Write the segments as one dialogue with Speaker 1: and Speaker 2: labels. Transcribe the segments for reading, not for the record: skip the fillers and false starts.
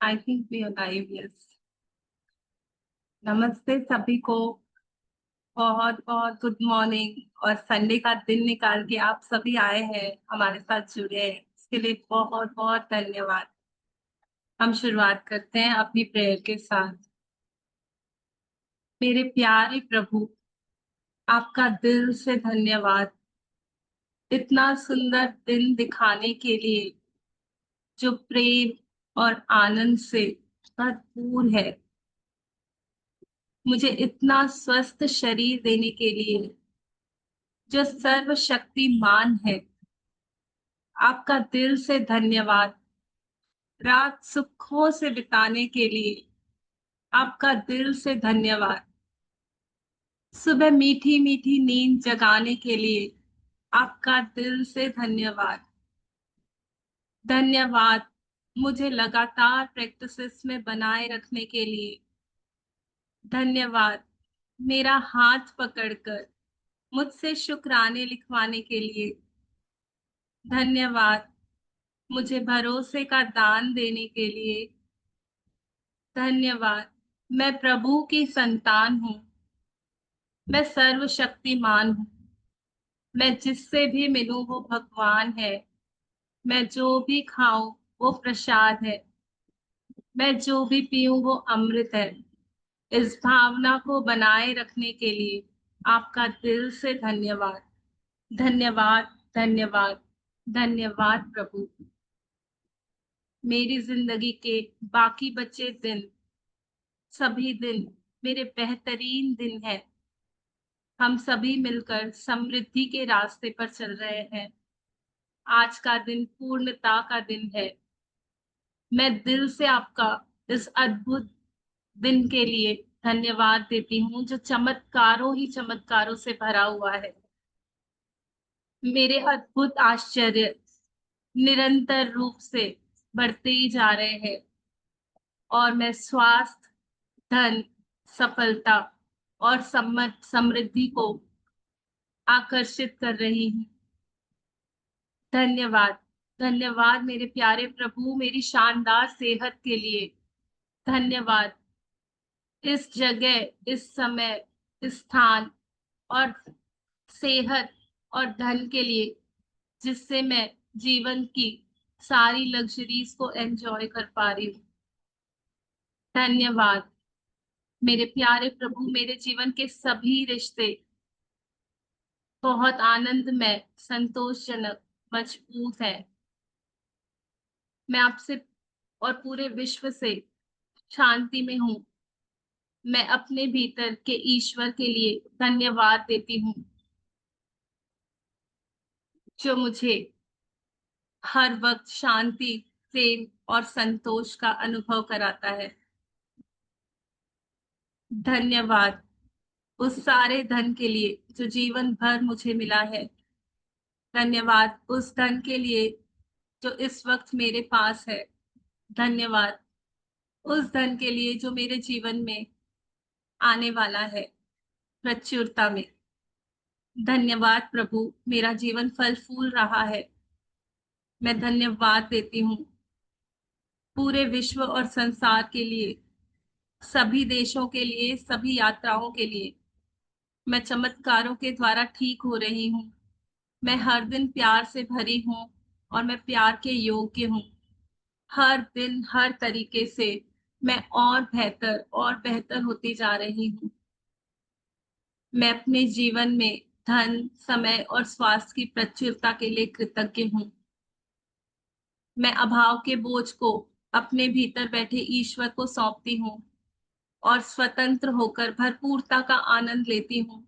Speaker 1: I think we are live, yes. नमस्ते सभी को। बहुत बहुत गुड मॉर्निंग। और संडे का दिन निकाल के आप सभी आए हैं, हमारे साथ जुड़े हैं, इसके लिए बहुत बहुत धन्यवाद। हम शुरुआत करते हैं अपनी प्रेयर के साथ। मेरे प्यारे प्रभु, आपका दिल से धन्यवाद, इतना सुंदर दिन दिखाने के लिए, जो प्रेम और आनंद से भरपूर है। मुझे इतना स्वस्थ शरीर देने के लिए, जो सर्वशक्तिमान है। आपका दिल से धन्यवाद। रात सुखों से बिताने के लिए आपका दिल से धन्यवाद। सुबह मीठी मीठी नींद जगाने के लिए आपका दिल से धन्यवाद। धन्यवाद मुझे लगातार प्रैक्टिसेस में बनाए रखने के लिए। धन्यवाद मेरा हाथ पकड़कर मुझसे शुक्राने लिखवाने के लिए। धन्यवाद मुझे भरोसे का दान देने के लिए। धन्यवाद मैं प्रभु की संतान हूँ। मैं सर्वशक्तिमान हूँ। मैं जिससे भी मिलूं वो भगवान है। मैं जो भी खाऊं वो प्रसाद है। मैं जो भी पीऊं वो अमृत है। इस भावना को बनाए रखने के लिए आपका दिल से धन्यवाद। धन्यवाद, धन्यवाद, धन्यवाद प्रभु। मेरी जिंदगी के बाकी बचे दिन, सभी दिन मेरे बेहतरीन दिन है। हम सभी मिलकर समृद्धि के रास्ते पर चल रहे हैं। आज का दिन पूर्णता का दिन है। मैं दिल से आपका इस अद्भुत दिन के लिए धन्यवाद देती हूँ, जो चमत्कारों ही चमत्कारों से भरा हुआ है। मेरे अद्भुत आश्चर्य निरंतर रूप से बढ़ते ही जा रहे हैं, और मैं स्वास्थ्य, धन, सफलता और समृद्धि को आकर्षित कर रही हूँ। धन्यवाद, धन्यवाद मेरे प्यारे प्रभु, मेरी शानदार सेहत के लिए। धन्यवाद इस जगह, इस समय, इस स्थान और सेहत और धन के लिए, जिससे मैं जीवन की सारी लग्जरीज को एंजॉय कर पा रही हूँ। धन्यवाद मेरे प्यारे प्रभु, मेरे जीवन के सभी रिश्ते बहुत आनंदमय, संतोषजनक, मजबूत है। मैं आपसे और पूरे विश्व से शांति में हूँ। मैं अपने भीतर के ईश्वर के लिए धन्यवाद देती हूँ, जो मुझे हर वक्त शांति, प्रेम और संतोष का अनुभव कराता है। धन्यवाद उस सारे धन के लिए जो जीवन भर मुझे मिला है। धन्यवाद उस धन के लिए जो इस वक्त मेरे पास है। धन्यवाद उस धन के लिए जो मेरे जीवन में आने वाला है, प्रचुरता में। धन्यवाद प्रभु, मेरा जीवन फल फूल रहा है। मैं धन्यवाद देती हूँ पूरे विश्व और संसार के लिए, सभी देशों के लिए, सभी यात्राओं के लिए। मैं चमत्कारों के द्वारा ठीक हो रही हूँ। मैं हर दिन प्यार से भरी हूँ और मैं प्यार के योग्य हूँ। हर दिन हर तरीके से मैं और बेहतर होती जा रही हूँ। मैं अपने जीवन में धन, समय और स्वास्थ्य की प्रचुरता के लिए कृतज्ञ हूँ। मैं अभाव के बोझ को अपने भीतर बैठे ईश्वर को सौंपती हूँ और स्वतंत्र होकर भरपूरता का आनंद लेती हूँ।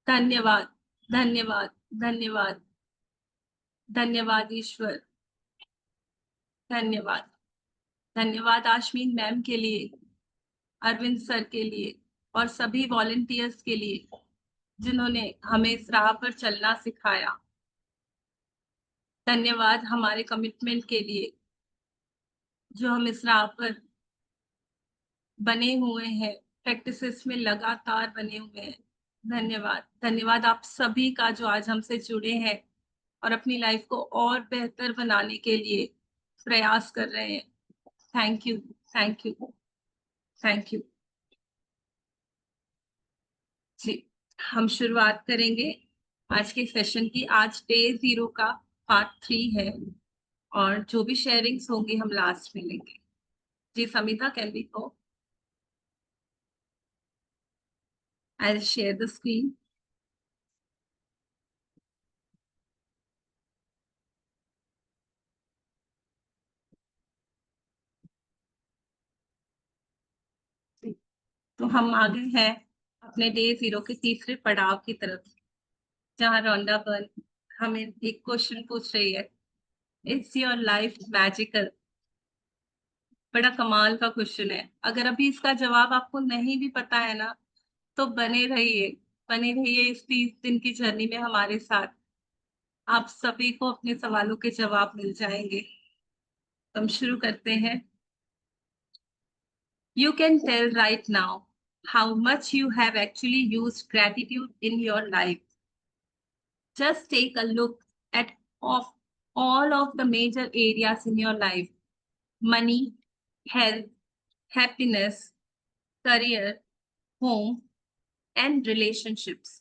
Speaker 1: धन्यवाद, धन्यवाद, धन्यवाद, धन्यवाद ईश्वर। धन्यवाद, धन्यवाद आश्मीन मैम के लिए, अरविंद सर के लिए और सभी वॉलंटियर्स के लिए, जिन्होंने हमें इस राह पर चलना सिखाया। धन्यवाद हमारे कमिटमेंट के लिए, जो हम इस राह पर बने हुए हैं, प्रैक्टिसेस में लगातार बने हुए हैं। धन्यवाद, धन्यवाद आप सभी का जो आज हमसे जुड़े हैं और अपनी लाइफ को और बेहतर बनाने के लिए प्रयास कर रहे हैं। Thank you, thank you, thank you. जी, हम शुरुआत करेंगे आज के सेशन की। आज डे 0 का पार्ट 3 है और जो भी शेयरिंग्स होंगी हम लास्ट में लेंगे। जी Samita, can we go? I share the screen. तो हम आगे हैं अपने डे 0 के तीसरे पड़ाव की तरफ, जहाँ रोंडा बर्न हमें एक क्वेश्चन पूछ रही है, इज योर लाइफ मैजिकल? बड़ा कमाल का क्वेश्चन है। अगर अभी इसका जवाब आपको नहीं भी पता है ना, तो बने रहिए इस 30 दिन की जर्नी में हमारे साथ। आप सभी को अपने सवालों के जवाब मिल जाएंगे। तो हम शुरू करते हैं। You can tell right now how much you have actually used gratitude in your life. Just take a look at of all of the major areas in your life: money, health, happiness, career, home, and relationships.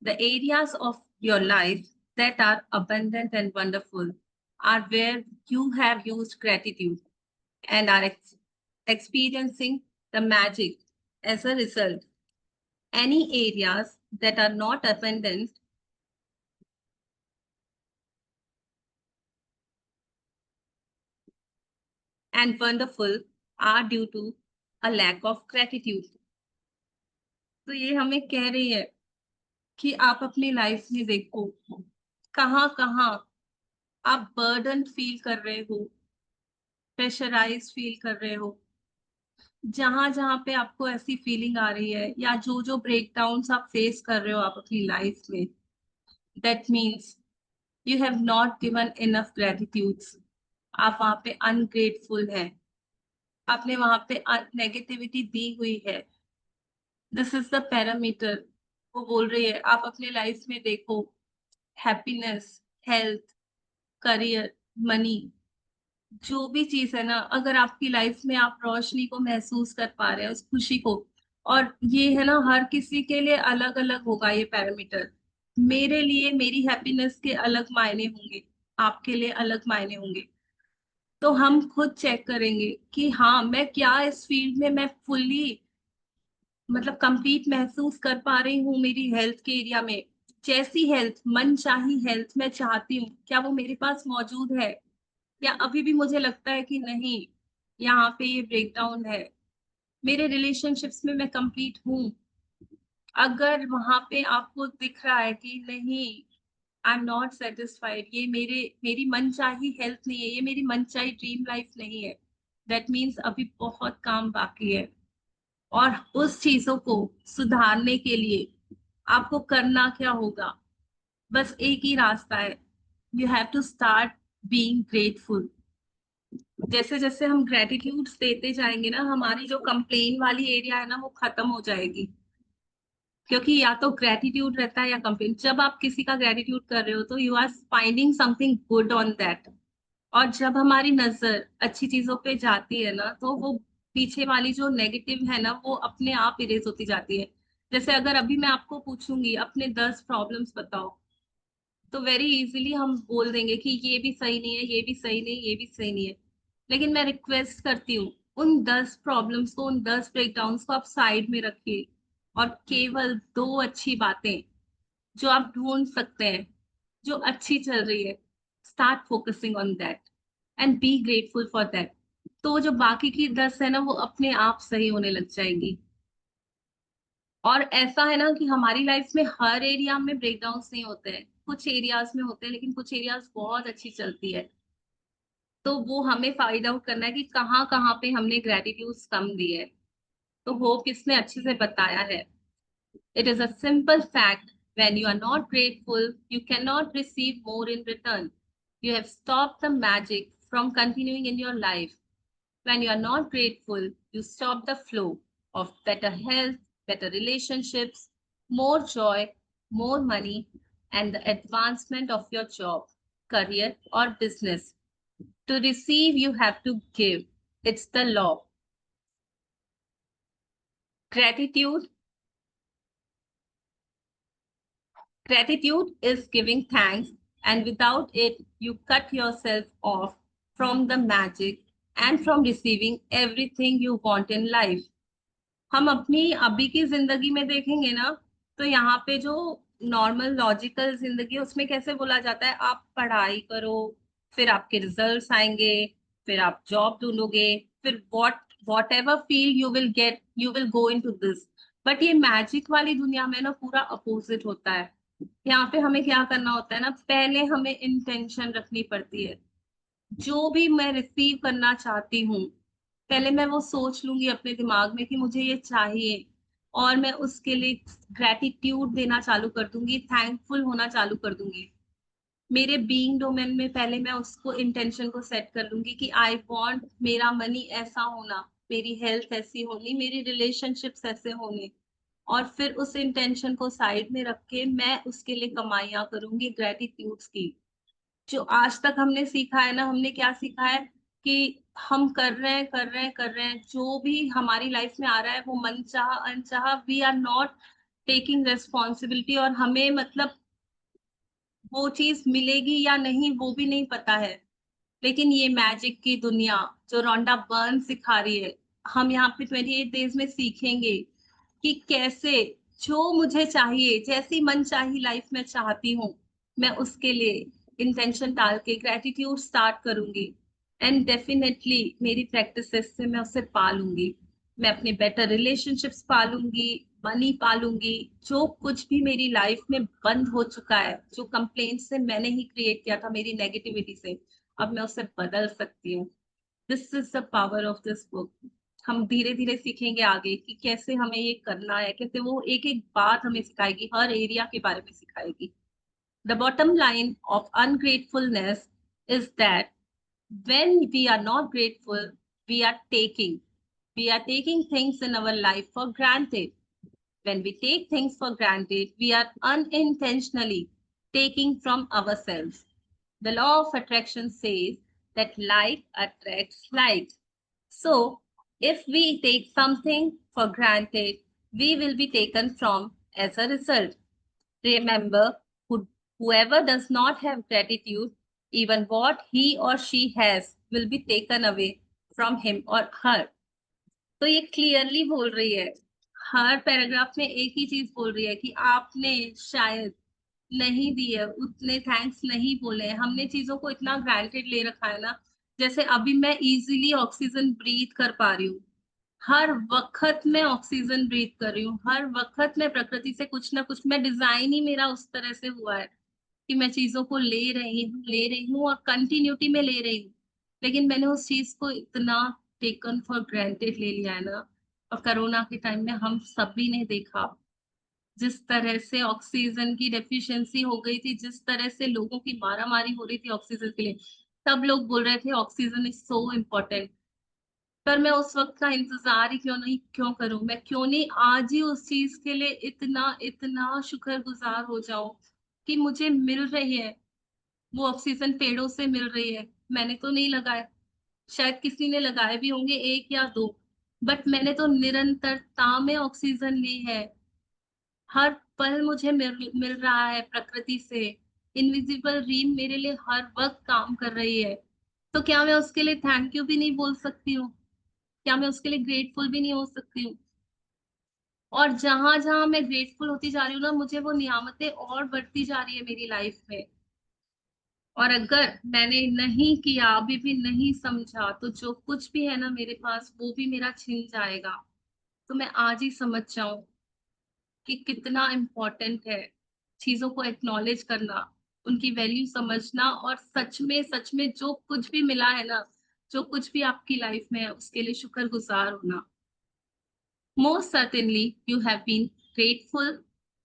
Speaker 1: The areas of your life that are abundant and wonderful are where you have used gratitude and are experiencing the magic as a result. Any areas that are not abundant and wonderful are due to a lack of gratitude. तो ये हमें कह रही है कि आप अपनी life में देखो कहाँ कहाँ आप बर्डन फील कर रहे हो, प्रेशराइज फील कर रहे हो, जहां जहां पे आपको ऐसी फीलिंग आ रही है या जो जो ब्रेकडाउन्स आप फेस कर रहे हो आप अपनी लाइफ में, that means you have not given enough gratitudes. आप वहां पे अनग्रेटफुल हैं, आपने वहां पे नेगेटिविटी दी हुई है। This is the parameter. वो बोल रही है आप अपने लाइफ में देखो, हैप्पीनेस, हेल्थ, करियर, मनी, जो भी चीज है ना, अगर आपकी लाइफ में आप रोशनी को महसूस कर पा रहे हैं, उस खुशी को, और ये है ना हर किसी के लिए अलग अलग होगा ये पैरामीटर। मेरे लिए मेरी हैप्पीनेस के अलग मायने होंगे, आपके लिए अलग मायने होंगे। तो हम खुद चेक करेंगे कि हाँ मैं क्या इस फील्ड में मैं फुल्ली मतलब कंप्लीट महसूस कर पा रही हूँ मेरी हेल्थ के एरिया में। जैसी हेल्थ, मन चाही हेल्थ मैं चाहती हूँ, क्या वो मेरे पास मौजूद है? या अभी भी मुझे लगता है कि नहीं, यहाँ पे ये ब्रेकडाउन है। मेरे रिलेशनशिप्स में मैं कंप्लीट हूँ। अगर वहां पे आपको दिख रहा है कि नहीं, आई एम नॉट सेटिस्फाइड, ये मेरी मनचाही हेल्थ नहीं है, ये मेरी मनचाही ड्रीम लाइफ नहीं है, दैट मीन्स अभी बहुत काम बाकी है। और उस चीजों को सुधारने के लिए आपको करना क्या होगा? बस एक ही रास्ता है, you have to start being grateful. जैसे जैसे हम ग्रेटिट्यूड्स देते जाएंगे ना, हमारी जो कंप्लेन वाली एरिया है ना वो खत्म हो जाएगी। क्योंकि या तो ग्रेटिट्यूड रहता है या कंप्लेन। जब आप किसी का ग्रेटिट्यूड कर रहे हो तो you are finding something good on that. और जब हमारी नजर अच्छी चीजों पे जाती है ना, तो वो पीछे वाली जो नेगेटिव है ना वो अपने आप इरेज होती जाती है। जैसे अगर अभी मैं आपको पूछूंगी अपने 10 प्रॉब्लम्स बताओ, तो वेरी इजीली हम बोल देंगे कि ये भी सही नहीं है, ये भी सही नहीं, ये भी सही नहीं है। लेकिन मैं रिक्वेस्ट करती हूँ, उन 10 प्रॉब्लम्स को, उन 10 ब्रेकडाउन्स को आप साइड में रखिए और केवल 2 अच्छी बातें जो आप ढूंढ सकते हैं, जो अच्छी चल रही है, start focusing on that and be grateful for that. तो जो बाकी की 10 है ना वो अपने आप सही होने लग जाएंगी। और ऐसा है ना कि हमारी लाइफ में हर एरिया में ब्रेकडाउन्स नहीं होते हैं, कुछ एरियाज में होते हैं, लेकिन कुछ एरियाज बहुत अच्छी चलती है। तो वो हमें फाइंड आउट करना है कि कहाँ कहाँ पे हमने ग्रेटिट्यूड कम दी है। तो होप इसने अच्छे से बताया है। It is a simple fact, when you are not grateful you cannot receive more in return. You have stopped the magic from continuing in your life. When you are not grateful, you stop the flow of better health, better relationships, more joy, more money, and the advancement of your job, career, or business. To receive, you have to give. It's the law. Gratitude. Gratitude is giving thanks, and without it, you cut yourself off from the magic and from receiving everything you want in life. हम अपनी अभी की जिंदगी में देखेंगे ना, तो यहाँ पे जो नॉर्मल लॉजिकल जिंदगी है उसमें कैसे बोला जाता है, आप पढ़ाई करो, फिर आपके रिजल्ट्स आएंगे, फिर आप जॉब ढूंढोगे, फिर whatever field you will get you will go into this. But ये मैजिक वाली दुनिया में ना पूरा अपोजिट होता है। यहाँ पे हमें क्या करना होता है ना, पहले हमें इंटेंशन रखनी पड़ती है। जो भी मैं रिसीव करना चाहती हूँ, पहले मैं वो सोच लूंगी अपने दिमाग में कि मुझे ये चाहिए, और मैं उसके लिए ग्रेटिट्यूड देना चालू कर दूंगी, थैंकफुल होना चालू कर दूंगी। मेरे बीइंग डोमेन में पहले मैं उसको इंटेंशन को सेट कर लूंगी कि आई वांट मेरा मनी ऐसा होना, मेरी हेल्थ ऐसी होनी, मेरी रिलेशनशिप्स ऐसे होने। और फिर उस इंटेंशन को साइड में रख के मैं उसके लिए कमाइयां करूंगी ग्रेटिट्यूड्स की। जो आज तक हमने सीखा है ना, हमने क्या सीखा है कि हम कर रहे हैं कर रहे हैं कर रहे हैं, जो भी हमारी लाइफ में आ रहा है वो मनचाहा अनचाहा, we are not taking responsibility, और हमें मतलब वो चीज मिलेगी या नहीं वो भी नहीं पता है। लेकिन ये मैजिक की दुनिया जो रोंडा बर्न सिखा रही है, हम यहाँ पे 28 डेज में सीखेंगे कि कैसे जो मुझे चाहिए, जैसी मन चाही लाइफ में चाहती हूँ, मैं उसके लिए इंटेंशन डाल के ग्रेटिट्यूड स्टार्ट करूंगी। एंड डेफिनेटली मेरी प्रैक्टिसेस से मैं उसे पालूंगी। मैं अपने बेटर रिलेशनशिप्स पालूंगी, मनी पालूंगी। जो कुछ भी मेरी लाइफ में बंद हो चुका है, जो कंप्लेंट से मैंने ही क्रिएट किया था मेरी नेगेटिविटी से, अब मैं उसे बदल सकती हूँ। This is the power of this book. हम धीरे धीरे सीखेंगे आगे कि कैसे हमें ये करना है, कैसे वो एक एक बात हमें सिखाएगी, हर एरिया के बारे में सिखाएगी। The bottom line of ungratefulness is that when we are not grateful, we are taking things in our life for granted. When we take things for granted, we are unintentionally taking from ourselves. The law of attraction says that like attracts like. So, if we take something for granted, we will be taken from as a result. Remember, whoever does not have gratitude, even what he or she has will be taken away from him or her. तो ये clearly बोल रही है, हर paragraph में एक ही चीज बोल रही है कि आपने शायद नहीं दी है, उतने थैंक्स नहीं बोले हैं, हमने चीजों को इतना ग्रांटेड ले रखा है ना। जैसे अभी मैं इजीली ऑक्सीजन ब्रीथ कर पा रही हूँ, हर वक्त मैं ऑक्सीजन ब्रीथ कर रही हूँ, हर वक्त मैं प्रकृति से कुछ ना कुछ, मैं डिजाइन ही मेरा उस तरह से हुआ है कि मैं चीजों को ले रही हूँ और कंटिन्यूटी में ले रही हूँ। लेकिन मैंने उस चीज को इतना टेकन फॉर ग्रांटेड ले लिया है ना। और कोरोना के टाइम में हम सभी ने देखा जिस तरह से ऑक्सीजन की डेफिशिएंसी हो गई थी, जिस तरह से लोगों की मारामारी हो रही थी ऑक्सीजन के लिए, सब लोग बोल रहे थे ऑक्सीजन इज सो इम्पोर्टेंट। पर मैं उस वक्त का इंतजार ही क्यों करूं, मैं क्यों नहीं आज ही उस चीज के लिए इतना इतना शुक्रगुजार हो जाऊं कि मुझे मिल रही है वो ऑक्सीजन, पेड़ों से मिल रही है। मैंने तो नहीं लगाया, शायद किसी ने लगाए भी होंगे एक या दो, बट मैंने तो निरंतरता में ऑक्सीजन ली है। हर पल मुझे मिल रहा है प्रकृति से। इनविजिबल रीम मेरे लिए हर वक्त काम कर रही है। तो क्या मैं उसके लिए थैंक यू भी नहीं बोल सकती हूँ? क्या मैं उसके लिए ग्रेटफुल भी नहीं हो सकती हूँ? और जहां जहां मैं ग्रेटफुल होती जा रही हूँ ना, मुझे वो नियामतें और बढ़ती जा रही है मेरी लाइफ में। और अगर मैंने नहीं किया, अभी भी नहीं समझा, तो जो कुछ भी है ना मेरे पास वो भी मेरा छिन जाएगा। तो मैं आज ही समझ जाऊं कि कितना इम्पोर्टेंट है चीजों को एक्नॉलेज करना, उनकी वैल्यू समझना, और सच में जो कुछ भी मिला है ना, जो कुछ भी आपकी लाइफ में है उसके लिए शुक्रगुजार होना। Most certainly, you have been grateful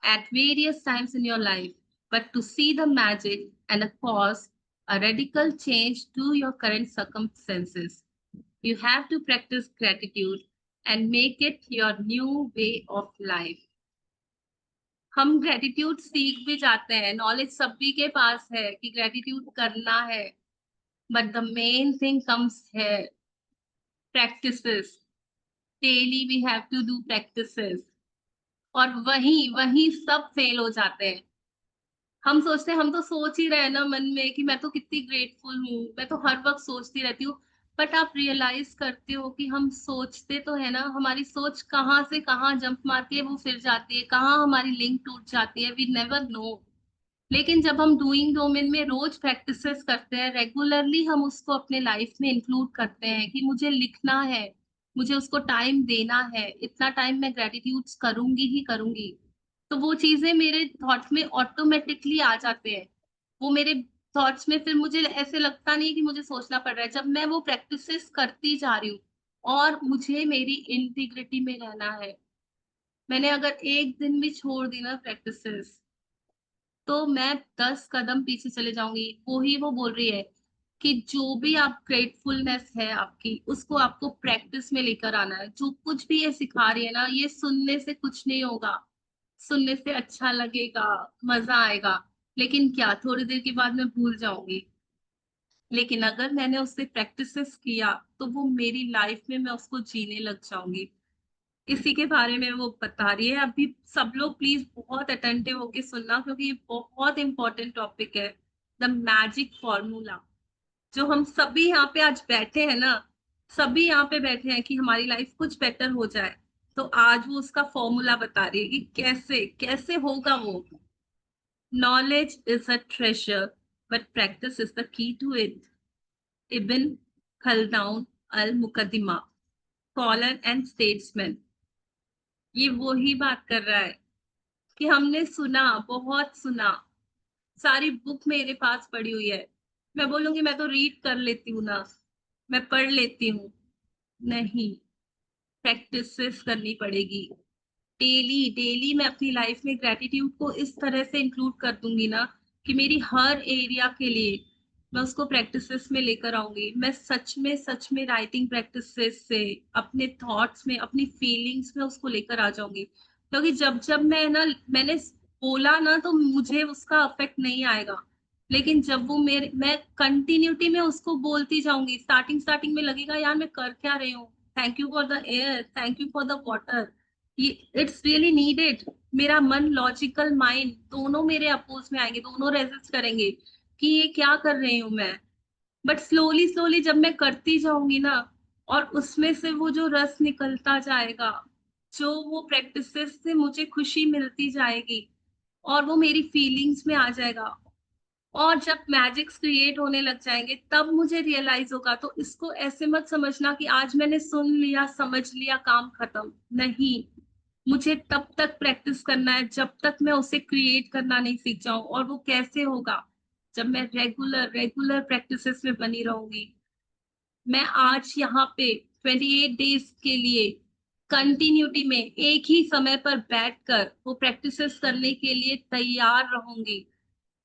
Speaker 1: at various times in your life, but to see the magic and cause a radical change to your current circumstances, you have to practice gratitude and make it your new way of life. हम gratitude सीख भी जाते हैं, knowledge सभी के पास है कि gratitude करना है, but the main thing comes है practices, daily we have to do practices, और वहीं वहीं सब फेल हो जाते हैं। हम सोचते हैं, हम तो सोच ही रहे हैं ना मन में कि मैं तो कितनी ग्रेटफुल हूँ, मैं तो हर वक्त सोचती रहती हूँ। बट आप रियलाइज करते हो कि हम सोचते तो है ना, हमारी सोच कहाँ से कहाँ जंप मारती है, वो फिर जाती है, कहाँ हमारी लिंक टूट जाती है, वी नेवर नो। लेकिन जब हम डूइंग डोमेन में रोज प्रैक्टिसेस करते हैं, रेगुलरली हम उसको अपने लाइफ में इंक्लूड करते हैं कि मुझे लिखना है, मुझे उसको टाइम देना है, इतना टाइम मैं ग्रेटिट्यूड्स करूंगी ही करूंगी, तो वो चीजें मेरे थॉट्स में ऑटोमेटिकली आ जाते हैं। वो मेरे थॉट्स में फिर मुझे ऐसे लगता नहीं कि मुझे सोचना पड़ रहा है, जब मैं वो प्रैक्टिसेस करती जा रही हूँ। और मुझे मेरी इंटीग्रिटी में रहना है। मैंने अगर एक दिन भी छोड़ दी ना प्रैक्टिसेस, तो मैं 10 कदम पीछे चले जाऊंगी। वो बोल रही है कि जो भी आप ग्रेटफुलनेस है आपकी, उसको आपको प्रैक्टिस में लेकर आना है। जो कुछ भी ये सिखा रही है ना, ये सुनने से कुछ नहीं होगा। सुनने से अच्छा लगेगा, मजा आएगा, लेकिन क्या थोड़ी देर के बाद मैं भूल जाऊंगी। लेकिन अगर मैंने उससे प्रैक्टिसेस किया, तो वो मेरी लाइफ में मैं उसको जीने लग जाऊंगी। इसी के बारे में वो बता रही है। अभी सब लोग प्लीज बहुत अटेंटिव होके सुनना, क्योंकि ये बहुत इंपॉर्टेंट टॉपिक है। The magic formula. जो हम सभी यहाँ पे आज बैठे हैं ना, सभी यहाँ पे बैठे हैं कि हमारी लाइफ कुछ बेटर हो जाए, तो आज वो उसका फॉर्मूला बता रही है कि कैसे कैसे होगा वो। Knowledge is a treasure, but practice is the key to it. Ibn Khaldun Al Muqaddimah, scholar and statesman, ये वो ही बात कर रहा है कि हमने सुना, बहुत सुना, सारी बुक मेरे पास पड़ी हुई है। मैं बोलूंगी मैं तो रीड कर लेती हूँ ना, मैं पढ़ लेती हूँ। नहीं, प्रैक्टिस करनी पड़ेगी। डेली डेली मैं अपनी लाइफ में ग्रेटिट्यूड को इस तरह से इंक्लूड कर दूंगी ना, कि मेरी हर एरिया के लिए मैं उसको प्रैक्टिसेस में लेकर आऊंगी। मैं सच में राइटिंग प्रैक्टिसेस से अपने थॉट्स में, अपनी फीलिंग्स में उसको लेकर आ जाऊंगी। क्योंकि जब जब मैंने बोला ना, तो मुझे उसका अफेक्ट नहीं आएगा। लेकिन जब वो मैं कंटिन्यूटी में उसको बोलती जाऊंगी, स्टार्टिंग स्टार्टिंग में लगेगा यार मैं कर क्या रही हूँ, thank you for the air, thank you for the water, ये इट्स रियली नीडेड। मेरा मन, लॉजिकल माइंड, दोनों मेरे अपोज में आएंगे, दोनों रेजिस्ट करेंगे कि ये क्या कर रही हूं मैं। बट स्लोली स्लोली जब मैं करती जाऊंगी ना, और उसमें से वो जो रस निकलता जाएगा, जो वो प्रैक्टिस से मुझे खुशी मिलती जाएगी, और वो मेरी फीलिंग्स में आ जाएगा, और जब मैजिक्स क्रिएट होने लग जाएंगे, तब मुझे रियलाइज होगा। तो इसको ऐसे मत समझना कि आज मैंने सुन लिया, समझ लिया, काम खत्म। नहीं, मुझे तब तक प्रैक्टिस करना है जब तक मैं उसे क्रिएट करना नहीं सीख जाऊं। और वो कैसे होगा? जब मैं रेगुलर रेगुलर प्रैक्टिसेस में बनी रहूंगी। मैं आज यहाँ पे 28 डेज के लिए कंटिन्यूटी में एक ही समय पर बैठकर वो प्रैक्टिसेस करने के लिए तैयार रहूंगी।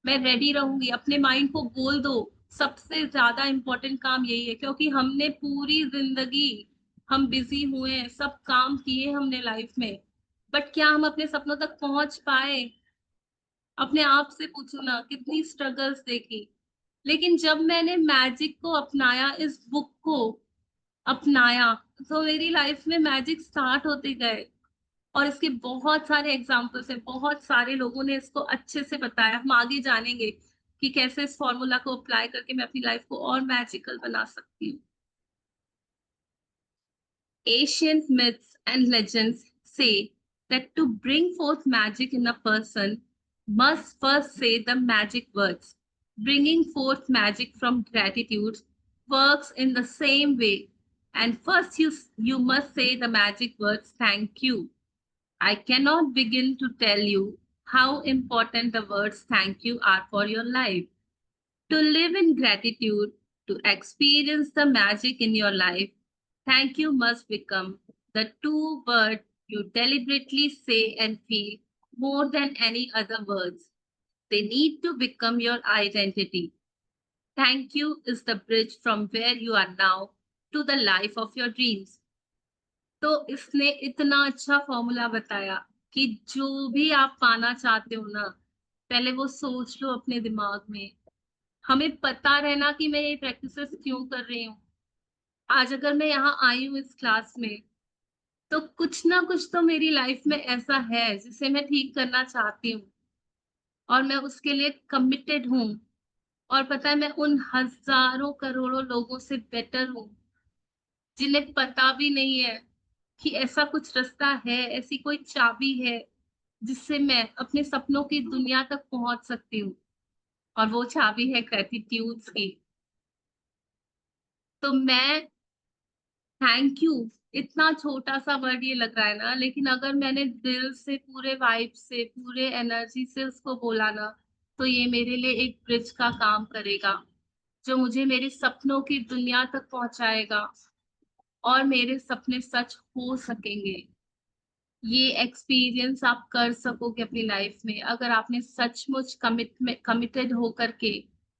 Speaker 1: मैं रेडी रहूंगी। अपने माइंड को बोल दो, सबसे ज्यादा इंपॉर्टेंट काम यही है, क्योंकि हमने पूरी जिंदगी हम बिजी हुए हैं, सब काम किए हमने लाइफ में, बट क्या हम अपने सपनों तक पहुंच पाए? अपने आप से पूछो ना, कितनी स्ट्रगल्स देखी। लेकिन जब मैंने मैजिक को अपनाया, इस बुक को अपनाया, तो मेरी लाइफ में मैजिक स्टार्ट होते गए। और इसके बहुत सारे एग्जाम्पल्स हैं, बहुत सारे लोगों ने इसको अच्छे से बताया। हम आगे जानेंगे कि कैसे इस फॉर्मूला को अप्लाई करके मैं अपनी लाइफ को और मैजिकल बना सकती हूँ। Ancient myths and legends say that to bring forth magic in a person must first say the magic words. Bringing forth magic from gratitude works in the same way. And first you must say the magic words thank you. I cannot begin to tell you how important the words thank you are for your life. To live in gratitude, to experience the magic in your life, thank you must become the two words you deliberately say and feel more than any other words. They need to become your identity. Thank you is the bridge from where you are now to the life of your dreams. तो इसने इतना अच्छा formula बताया कि जो भी आप पाना चाहते हो ना, पहले वो सोच लो अपने दिमाग में। हमें पता रहना कि मैं ये प्रैक्टिसेस क्यों कर रही हूँ। आज अगर मैं यहाँ आई हूँ इस क्लास में, तो कुछ ना कुछ तो मेरी लाइफ में ऐसा है जिसे मैं ठीक करना चाहती हूँ और मैं उसके लिए कमिटेड हूँ। और पता है, मैं उन हज़ारों करोड़ों लोगों से बेटर हूँ, जिन्हें पता भी नहीं है कि ऐसा कुछ रास्ता है, ऐसी कोई चाबी है, जिससे मैं अपने सपनों की दुनिया तक पहुँच सकती हूँ। और वो चाबी है ग्रैटिट्यूड्स की। तो मैं थैंक यू, इतना छोटा-सा वर्ड ये लग रहा है ना, लेकिन अगर मैंने दिल से, पूरे वाइब से, पूरे एनर्जी से उसको बोला ना, तो ये मेरे लिए एक ब्रिज का काम करेगा, जो मुझे मेरे सपनों की दुनिया तक पहुँचाएगा और मेरे सपने सच हो सकेंगे। ये एक्सपीरियंस आप कर सकोगे अपनी लाइफ में, अगर आपने सचमुच कमिटेड होकर के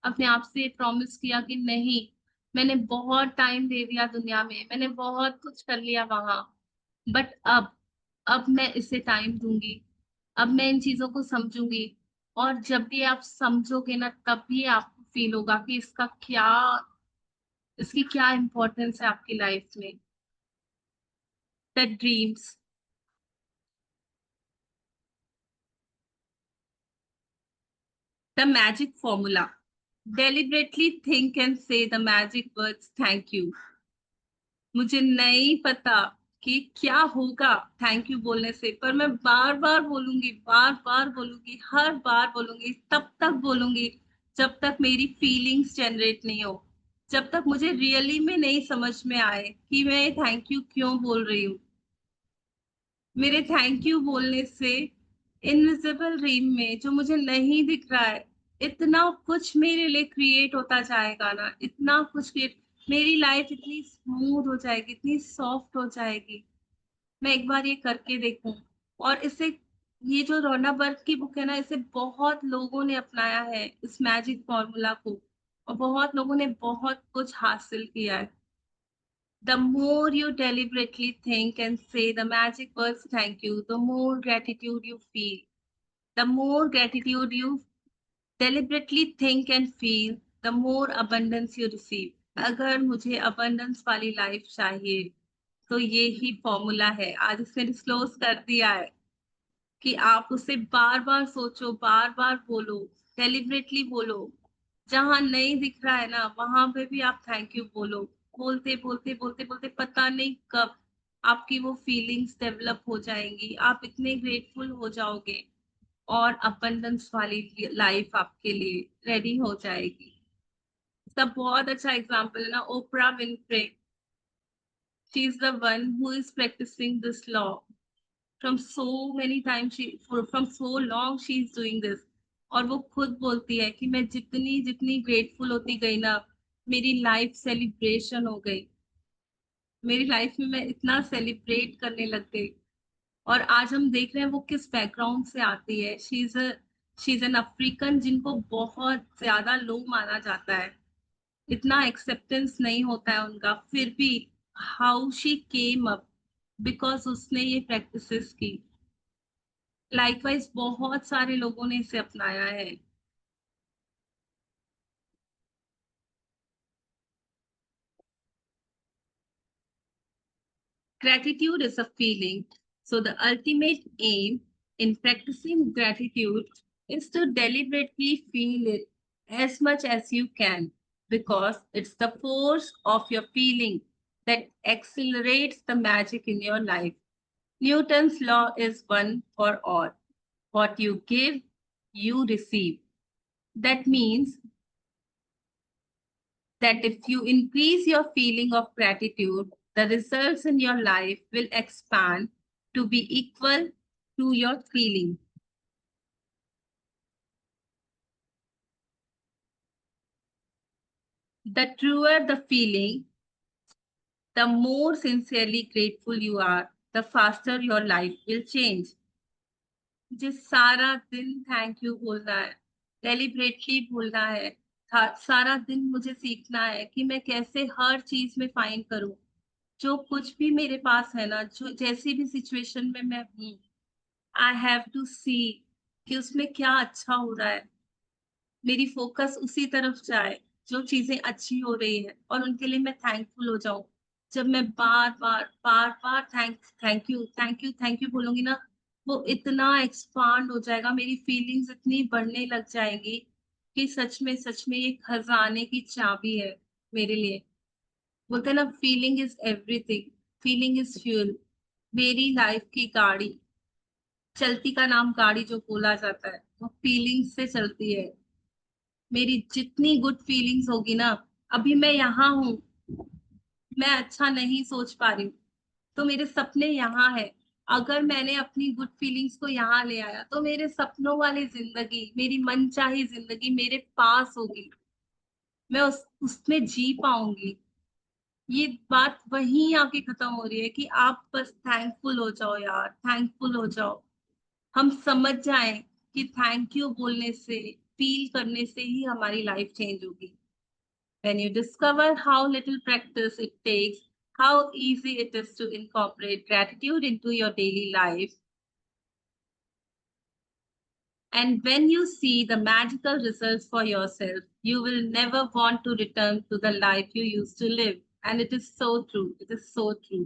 Speaker 1: अपने आप से प्रॉमिस किया कि नहीं, मैंने बहुत टाइम दे दिया दुनिया में, मैंने बहुत कुछ कर लिया वहाँ, बट अब मैं इसे टाइम दूँगी, अब मैं इन चीज़ों को समझूँगी। और जब भी आप समझोगे ना, तब भी आपको फ़ील होगा कि इसकी क्या इम्पोर्टेंस है आपकी लाइफ में। The dreams, the magic formula. Deliberately think and say the magic words thank you. मुझे नहीं पता कि क्या होगा थैंक यू बोलने से, पर मैं बार-बार बोलूँगी, हर बार बोलूँगी, तब तक बोलूँगी जब तक मेरी फीलिंग्स जनरेट नहीं हो। जब तक मुझे रियली में नहीं समझ में आए कि मैं ये थैंक यू क्यों बोल रही हूँ। मेरे थैंक यू बोलने से इनविजिबल ड्रीम में जो मुझे नहीं दिख रहा है, इतना कुछ मेरे लिए क्रिएट होता जाएगा ना, इतना कुछ क्रिएट, मेरी लाइफ इतनी स्मूथ हो जाएगी, इतनी सॉफ्ट हो जाएगी। मैं एक बार ये करके देखूँ। और इसे, ये जो रोना बर्क की बुक है ना, इसे बहुत लोगों ने अपनाया है, इस मैजिक फ़ॉर्मूला को, और बहुत लोगों ने बहुत कुछ हासिल किया है। The more you deliberately think and say the magic words thank you, the more gratitude you feel. The more gratitude you deliberately think and feel, the more abundance you receive. अगर मुझे abundance वाली life चाहिए, तो ये ही formula है। आज इसने disclose कर दिया है कि आप उसे बार-बार सोचो, बार-बार बोलो, डेलिबरेटली बोलो। जहाँ नहीं दिख रहा है ना, वहाँ पे भी आप थैंक यू बोलो। बोलते पता नहीं कब आपकी वो फीलिंग्स डेवलप हो जाएँगी। आप इतने ग्रेटफुल हो जाओगे और अबंडेंस वाली लाइफ आपके लिए रेडी हो जाएगी। इसका बहुत अच्छा एग्ज़ाम्पल है ना, Oprah Winfrey. She is the one who is practicing this law. From so many time she from so long she is doing this. और वो खुद बोलती है कि मैं जितनी जितनी ग्रेटफुल होती गई ना, मेरी लाइफ सेलिब्रेशन हो गई। मेरी लाइफ में मैं इतना सेलिब्रेट करने लग गई। और आज हम देख रहे हैं वो किस बैकग्राउंड से आती है। शी इज एन अफ्रीकन, जिनको बहुत ज्यादा लो माना जाता है, इतना एक्सेप्टेंस नहीं होता है उनका, फिर भी how she came up, because उसने ये प्रैक्टिसेस की। लाइकवाइज बहुत सारे लोगों ने इसे अपनाया है। Gratitude is a feeling. So the ultimate aim in practicing gratitude is to deliberately feel it as much as you can, because it's the force of your feeling that accelerates the magic in your life. Newton's law is one for all. What you give, you receive. That means that if you increase your feeling of gratitude, the results in your life will expand to be equal to your feeling. The truer the feeling, the more sincerely grateful you are, the faster your life will change. मुझे सारा दिन thank you बोलना है, deliberately बोलना है। सारा दिन मुझे सीखना है कि मैं कैसे हर चीज में फाइंड करूं, जो कुछ भी मेरे पास है ना, जो जैसी भी सिचुएशन में मैं हूँ, आई हैव टू सी कि उसमें क्या अच्छा हो रहा है। मेरी फ़ोकस उसी तरफ जाए, जो चीज़ें अच्छी हो रही हैं, और उनके लिए मैं थैंकफुल हो जाऊँ। जब मैं बार बार थैंक यू बोलूंगी ना, वो इतना एक्सपांड हो जाएगा, मेरी फीलिंग्स इतनी बढ़ने लग जाएंगी कि सच में ये खजाने की चाबी है मेरे लिए। बोलते हैं ना, feeling is everything, feeling is fuel. मेरी लाइफ की गाड़ी, चलती का नाम गाड़ी जो बोला जाता है, वो फीलिंग से चलती है। मेरी जितनी गुड फीलिंग्स होगी ना, अभी मैं यहाँ हूँ, मैं अच्छा नहीं सोच पा रही हूँ, तो मेरे सपने यहाँ है। अगर मैंने अपनी गुड फीलिंग्स को यहाँ ले आया तो मेरे सपनों वाली जिंदगी, मेरी मनचाही जिंदगी मेरे पास होगी। मैं उसमें जी पाऊंगी। ये बात वहीं आके खत्म हो रही है कि आप बस थैंकफुल हो जाओ यार, थैंकफुल हो जाओ। हम समझ जाएं कि थैंक यू बोलने से, फील करने से ही हमारी लाइफ चेंज होगी। When you discover how little practice it takes, how easy it is to incorporate gratitude into your daily life, and when you see the magical results for yourself, you will never want to return to the life you used to live. And it is so true. It is so true.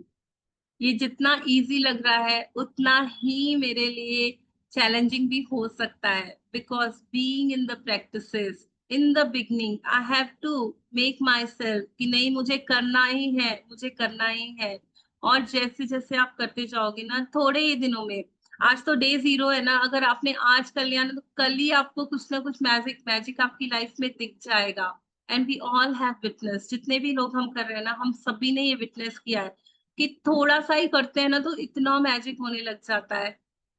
Speaker 1: ये जितना easy लग रहा है उतना ही मेरे लिए challenging भी हो सकता है, because being in the practices in the beginning I have to make myself कि नहीं, मुझे करना ही है, मुझे करना ही है। और जैसे जैसे आप करते जाओगे ना, थोड़े ही दिनों में, आज तो डे जीरो है ना, अगर आपने आज कर लिया ना तो कल ही आपको कुछ ना कुछ मैजिक मैजिक आपकी लाइफ में दिख जाएगा। And we all have witness, जितने भी लोग हम कर रहे हैं ना, हम सभी ने ये विटनेस किया है कि थोड़ा सा ही करते हैं ना तो इतना मैजिक होने लग जाता है।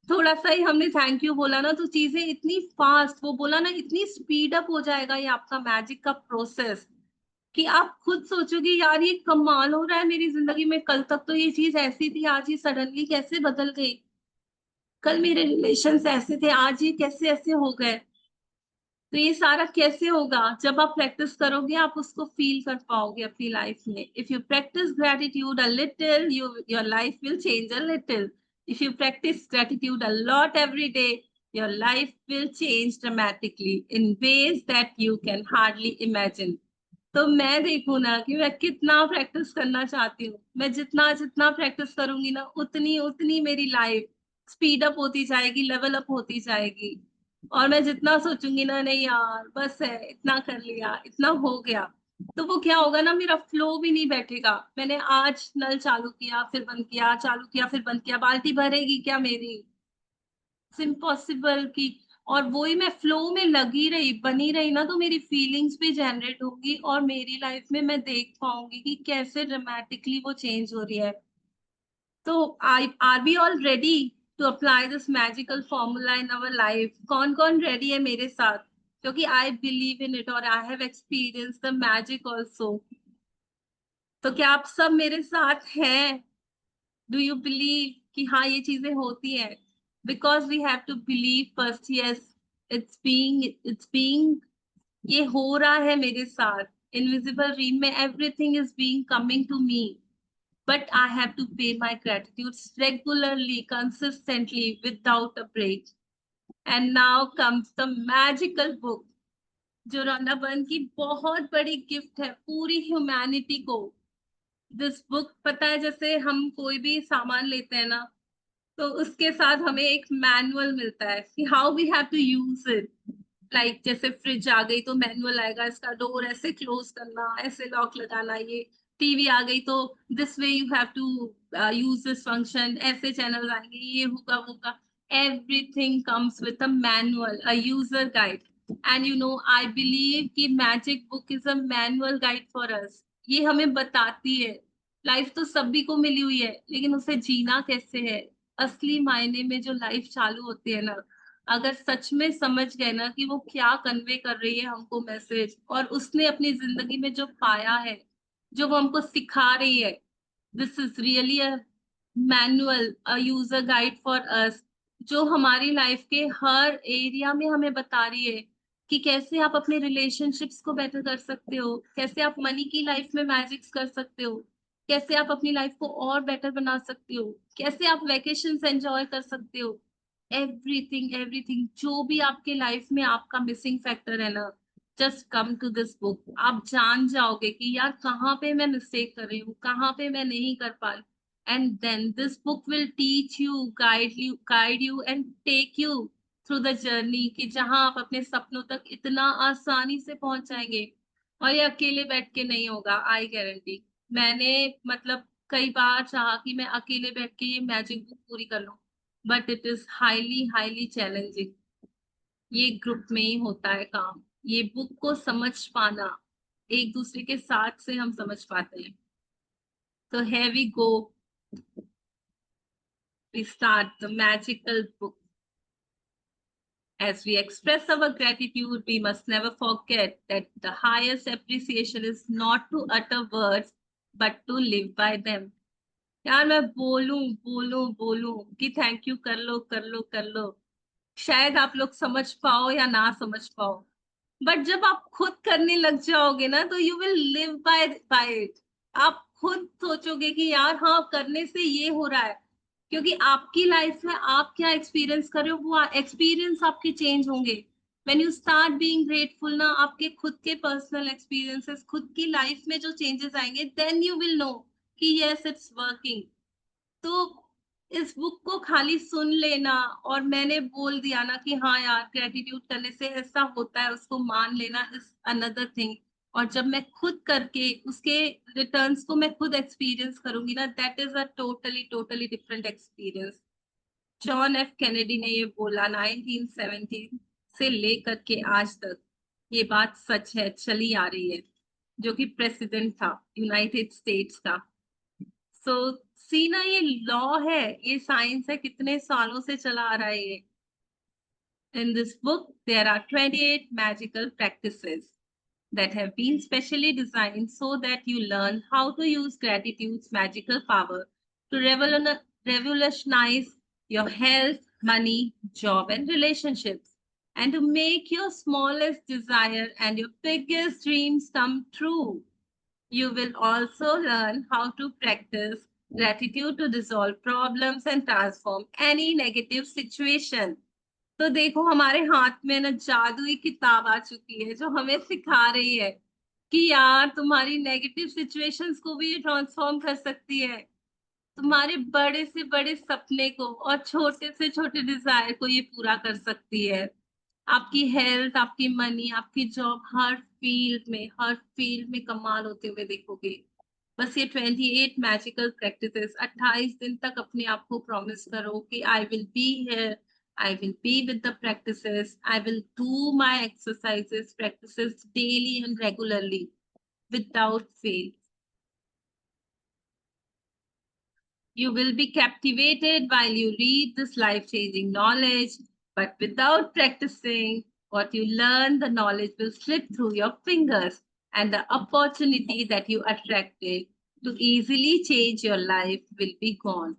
Speaker 1: थोड़ा सा ही हमने थैंक यू बोला ना तो चीजें इतनी फास्ट, वो बोला ना, इतनी स्पीड अप हो जाएगा ये आपका मैजिक का प्रोसेस कि आप खुद सोचोगे यार ये कमाल हो रहा है मेरी जिंदगी में। कल तक तो ये चीज ऐसी थी, आज ये सडनली कैसे बदल गई। कल मेरे रिलेशंस ऐसे थे, आज ये कैसे ऐसे हो गए। तो ये सारा कैसे होगा? जब आप प्रैक्टिस करोगे आप उसको फील कर पाओगे अपनी लाइफ में। If you practice gratitude a little, you your life will change a little. If you practice gratitude a lot every day, your life will change dramatically in ways that you can hardly imagine. तो मैं देखूँ ना कि मैं कितना practice करना चाहती हूँ। मैं जितना जितना प्रैक्टिस करूंगी ना, उतनी उतनी मेरी लाइफ स्पीड अप होती जाएगी, लेवल अप होती जाएगी। और मैं जितना सोचूंगी ना, नहीं यार बस है, इतना कर लिया, इतना हो गया, तो वो क्या होगा ना, मेरा फ्लो भी नहीं बैठेगा। मैंने आज नल चालू किया फिर बंद किया, चालू किया फिर बंद किया, बाल्टी भरेगी क्या मेरी? इम्पॉसिबल की। और वही मैं फ्लो में लगी रही, बनी रही ना, तो मेरी फीलिंग्स भी जनरेट होगी और मेरी लाइफ में मैं देख पाऊंगी कि कैसे ड्रामेटिकली वो चेंज हो रही है। तो I are we all ready to apply this magical formula in our life? कौन कौन रेडी है मेरे साथ? क्योंकि आई बिलीव इन इट और I have experience the magic also. तो क्या आप सब मेरे साथ हैं? डू यू बिलीव कि हाँ ये चीजें होती हैं? Because we have to believe first. Yes, it's being ये हो रहा है मेरे साथ। इनविजिबल रीम में everything is being coming to me, but I have to pay my gratitude regularly, consistently, without a break. And now comes the magical book, जो रंदा बन की बहुत बड़ी गिफ्ट है पूरी ह्यूमैनिटी को। दिस बुक, पता है, जैसे हम कोई भी सामान लेते हैं ना, तो उसके साथ हमें एक मैनुअल मिलता है कि how we have to use it. Like जैसे फ्रिज आ गई तो मैनुअल आएगा, इसका डोर ऐसे क्लोज करना, ऐसे लॉक लगाना। ये टीवी आ गई तो this way you have to use this function, ऐसे चैनल आएंगे, ये होगा वो होगा। Everything comes with a manual, a user guide. And you know, I believe कि magic book is a manual guide for us. ये हमें बताती है, लाइफ तो सभी को मिली हुई है, लेकिन उसे जीना कैसे है। असली मायने में जो लाइफ चालू होती है ना, अगर सच में समझ गए ना कि वो क्या कन्वे कर रही है हमको मैसेज, और उसने अपनी जिंदगी में जो पाया है, जो वो हमको सिखा रही है, this is really a manual, a user guide for अस, जो हमारी लाइफ के हर एरिया में हमें बता रही है कि कैसे आप अपने रिलेशनशिप्स को बेटर कर सकते हो, कैसे आप मनी की लाइफ में मैजिक्स कर सकते हो, कैसे आप अपनी लाइफ को और बेटर बना सकते हो, कैसे आप वेकेशंस एंजॉय कर सकते हो। एवरीथिंग एवरीथिंग जो भी आपके लाइफ में आपका मिसिंग फैक्टर है ना, just come to this book, आप जान जाओगे कि यार कहाँ पे मैं मिस्टेक कर रही हूँ, कहाँ पे मैं नहीं कर पा रही। And then this book will teach you, guide you and take you through the journey, कि जहां आप अपने सपनों तक इतना आसानी से पहुंच जाएंगे। और ये अकेले बैठ के नहीं होगा, आई गारंटी। मैंने मतलब कई बार चाहा कि मैं अकेले बैठ के ये मैजिक बुक पूरी कर लूं, but it is highly highly challenging. ये ग्रुप में ही होता है काम, ये बुक को समझ पाना, एक दूसरे के साथ से हम समझ पाते हैं। तो here we go, we start the magical book. As we express our gratitude, we must never forget that the highest appreciation is not to utter words but to live by them. यार मैं बोलूं बोलूं बोलूं कि thank you कर लो कर लो कर लो, शायद आप लोग समझ पाओ या ना समझ पाओ, बट जब आप खुद करने लग जाओगे ना तो you will live by it. आप खुद सोचोगे कि यार हाँ, करने से ये हो रहा है, क्योंकि आपकी लाइफ में आप क्या एक्सपीरियंस कर रहे हो वो एक्सपीरियंस आपके चेंज होंगे। When you start being grateful ना, आपके खुद के पर्सनल एक्सपीरियंसेस, खुद की लाइफ में जो चेंजेस आएंगे, देन यू विल नो कि यस इट्स वर्किंग। तो इस बुक को खाली सुन लेना और मैंने बोल दिया ना कि हाँ यार ग्रेटिट्यूड करने से ऐसा होता है, उसको मान लेना इज अनदर थिंग। और जब मैं खुद करके उसके रिटर्न्स को मैं खुद एक्सपीरियंस करूंगी ना, that is a totally totally different experience. John F Kennedy ने ये बोला 1917 से लेकर के आज तक, ये बात सच है, चली आ रही है, जो कि प्रेसिडेंट था यूनाइटेड स्टेट्स का। सो सी ना, ये लॉ है, ये साइंस है, कितने सालों से चला आ रहा है ये। In this book, there are 28 magical practices that have been specially designed so that you learn how to use gratitude's magical power to revolutionize your health, money, job, and relationships, and to make your smallest desire and your biggest dreams come true. You will also learn how to practice gratitude to resolve problems and transform any negative situation. तो देखो हमारे हाथ में ना जादुई किताब आ चुकी है जो हमें सिखा रही है कि यार तुम्हारी नेगेटिव सिचुएशंस को भी ये ट्रांसफॉर्म कर सकती है, तुम्हारे बड़े से बड़े सपने को और छोटे से छोटे डिजायर को ये पूरा कर सकती है। आपकी हेल्थ, आपकी मनी, आपकी जॉब, हर फील्ड में कमाल होते हुए देखोगे। बस ये 28 मैजिकल प्रैक्टिसेस 28 दिन तक अपने आप को प्रॉमिस करो कि I will be here, I will be with the practices, I will do my exercises practices daily and regularly without fail. You will be captivated while you read this life-changing knowledge, but without practicing what you learn, the knowledge will slip through your fingers, and the opportunity that you attracted to easily change your life will be gone.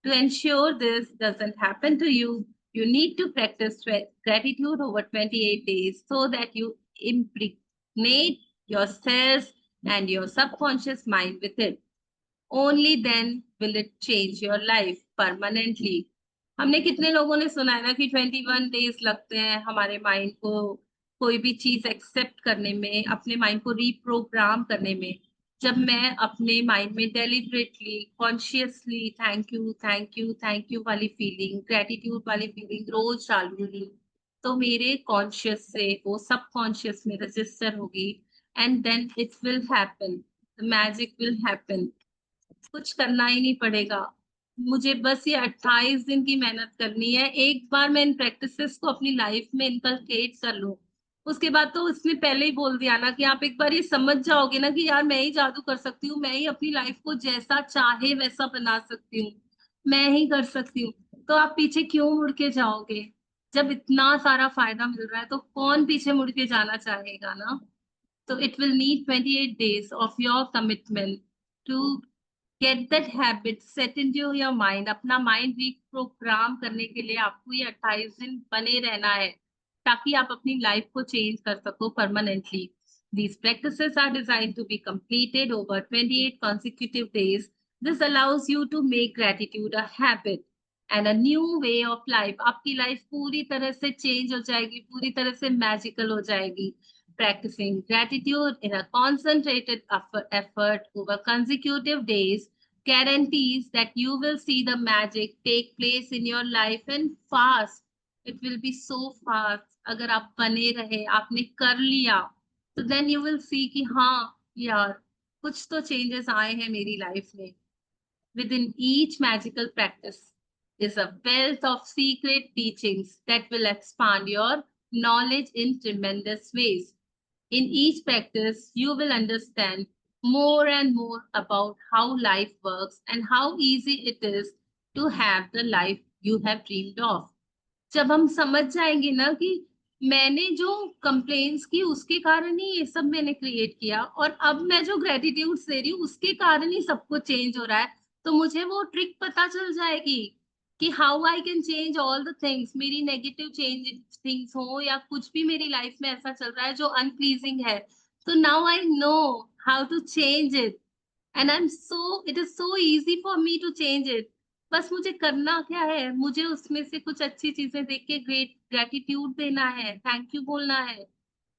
Speaker 1: To ensure this doesn't happen to you, you need to practice gratitude over 28 days so that you impregnate yourself and your subconscious mind with it. Only then will it change your life permanently. हमने कितने लोगों ने सुना है ना कि 21 days लगते हैं हमारे माइंड को कोई भी चीज एक्सेप्ट करने में, अपने माइंड को रीप्रोग्राम करने में। जब मैं अपने माइंड में deliberately consciously thank you thank you thank you वाली फीलिंग, ग्रेटिट्यूड वाली फीलिंग रोज डालूंगी, तो मेरे कॉन्शियस से वो सब कॉन्शियस में रजिस्टर होगी, and then it will happen, the magic will happen. कुछ करना ही नहीं पड़ेगा, मुझे बस ये 28 दिन की मेहनत करनी है। एक बार मैं इन प्रैक्टिसेस को अपनी लाइफ में इनकलकेट कर लूं, उसके बाद तो उसने पहले ही बोल दिया ना कि आप एक बार ये समझ जाओगे ना कि यार मैं ही जादू कर सकती हूँ, मैं ही अपनी लाइफ को जैसा चाहे वैसा बना सकती हूँ, मैं ही कर सकती हूँ, तो आप पीछे क्यों मुड़ के जाओगे? जब इतना सारा फायदा मिल रहा है तो कौन पीछे मुड़ के जाना चाहेगा ना। तो it will need 28 days of your commitment to get that habit set into your mind. अपना माइंड रीप्रोग्राम करने के लिए आपको ये 28 दिन बने रहना है, ताकि आप अपनी लाइफ को चेंज कर सको permanently. These practices are designed to be completed over 28 consecutive days. This allows you to make gratitude a habit and a new way of life. आपकी लाइफ पूरी तरह से चेंज हो जाएगी, पूरी तरह से मैजिकल हो जाएगी। Practicing gratitude in a concentrated effort over consecutive days guarantees that you will see the magic take place in your life and fast. It will be so fast. अगर आप बने रहे, आपने कर लिया, तो then you will see कि हाँ यार कुछ तो changes आए हैं मेरी life में. Within each magical practice is a wealth of secret teachings that will expand your knowledge in tremendous ways. In each practice, you will understand more and more about how life works and how easy it is to have the life you have dreamed of. जब हम समझ जाएंगे ना कि मैंने जो complains की उसके कारण ही ये सब मैंने क्रिएट किया और अब मैं जो ग्रेटिट्यूड दे रही हूँ उसके कारण ही सब कुछ चेंज हो रहा है, तो मुझे वो ट्रिक पता चल जाएगी कि how I can change all the things. मेरी नेगेटिव चेंज थिंग्स हो या कुछ भी मेरी लाइफ में ऐसा चल रहा है जो अनप्लीजिंग है, तो now I know how to change it and I am so it is so easy for me to change it. बस मुझे करना क्या है, मुझे उसमें से कुछ अच्छी चीजें देख के ग्रेटिट्यूड देना है, थैंक यू बोलना है.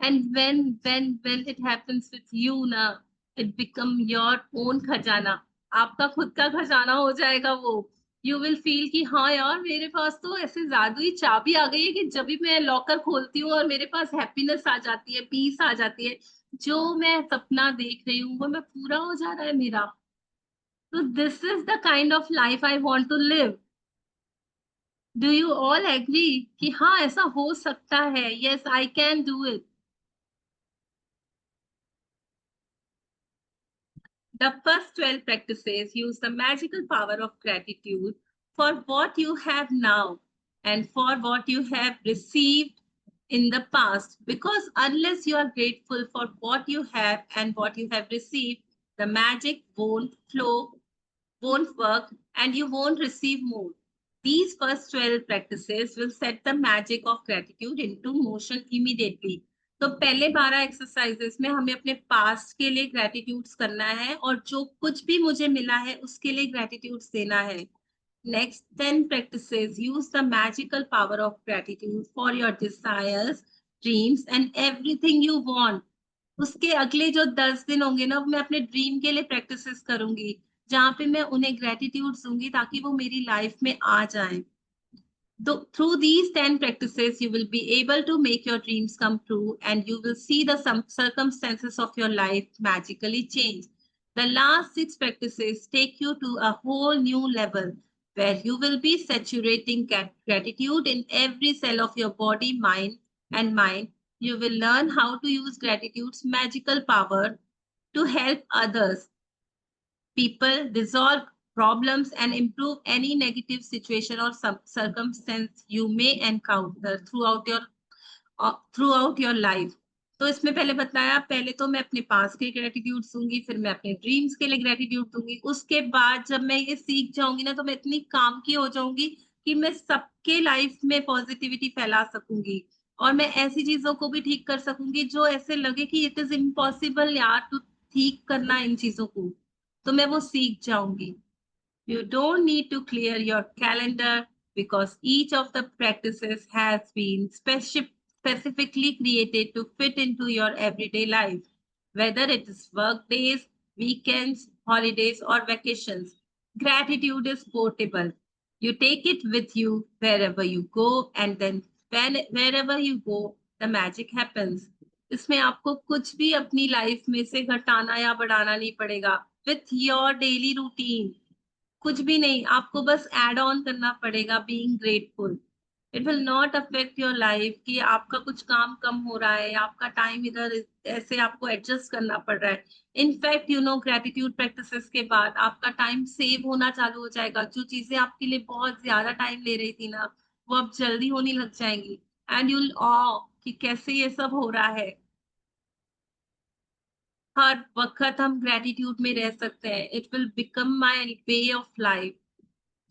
Speaker 1: And when it happens with you ना, it become your own खजाना. आपका खुद का खजाना हो जाएगा वो. यू विल फील कि हाँ यार मेरे पास तो ऐसे जादुई चाबी आ गई है कि जब भी मैं लॉकर खोलती हूँ और मेरे पास हैप्पीनेस आ जाती है, पीस आ जाती है, जो मैं सपना देख रही हूँ वो मैं पूरा हो जा रहा है मेरा. So this is the kind of life I want to live. Do you all agree कि हाँ ऐसा हो सकता है? Yes, I can do it. The first 12 practices use the magical power of gratitude for what you have now and for what you have received in the past. Because unless you are grateful for what you have and what you have received, the magic won't flow, won't work, and you won't receive more. These first 12 practices will set the magic of gratitude into motion immediately. तो पहले 12 exercises में हमें अपने past के लिए ग्रेटिट्यूड्स करना है और जो कुछ भी मुझे मिला है उसके लिए ग्रेटिट्यूड्स देना है. Next 10 practices use the magical power of gratitude for your desires, dreams and everything you want. उसके अगले जो 10 दिन होंगे ना, मैं अपने ड्रीम के लिए प्रैक्टिसेस करूंगी जहां पे मैं उन्हें ग्रेटिट्यूड दूंगी ताकि वो मेरी लाइफ में आ जाएं. Through these 10 practices, you will be able to make your dreams come true and you will see the circumstances of your life magically change. The last 6 practices take you to a whole new level where you will be saturating gratitude in every cell of your body, mind, and mind. You will learn how to use gratitude's magical power to help others, people, resolve problems and improve any negative situation or circumstance you may encounter throughout your life. तो इसमें पहले बताया, पहले तो मैं अपने पास के gratitude दूंगी, फिर मैं अपने ड्रीम्स के लिए ग्रेटिट्यूड दूंगी. उसके बाद जब मैं ये सीख जाऊंगी ना, तो मैं इतनी काम की हो जाऊंगी कि मैं सबके लाइफ में पॉजिटिविटी फैला सकूंगी और मैं ऐसी चीजों को भी ठीक कर सकूंगी जो ऐसे लगे कि इट इज इम्पॉसिबल यार टू ठीक करना इन चीजों को, तो मैं वो सीख जाऊंगी. You don't need to clear your calendar because each of the practices has been specifically created to fit into your everyday life, whether it is work days, weekends, holidays, or vacations. Gratitude is portable. You take it with you wherever you go, and then wherever you go, the magic happens. इसमें आपको कुछ भी अपनी life में से घटाना या बढ़ाना नहीं पड़ेगा. With your daily routine, कुछ भी नहीं, आपको बस एड ऑन करना पड़ेगा being grateful. It will not affect your life कि आपका कुछ काम कम हो रहा है, आपका टाइम इधर ऐसे आपको एडजस्ट करना पड़ रहा है. In fact you know, gratitude practices के बाद आपका टाइम सेव होना चालू हो जाएगा. जो चीजें आपके लिए बहुत ज्यादा टाइम ले रही थी ना, वो अब जल्दी होने लग जाएंगी. एंड यूल ऑ कि कैसे ये सब हो रहा है. हर वक्त हम ग्रेटिट्यूड में रह सकते हैं. It will become my way of life.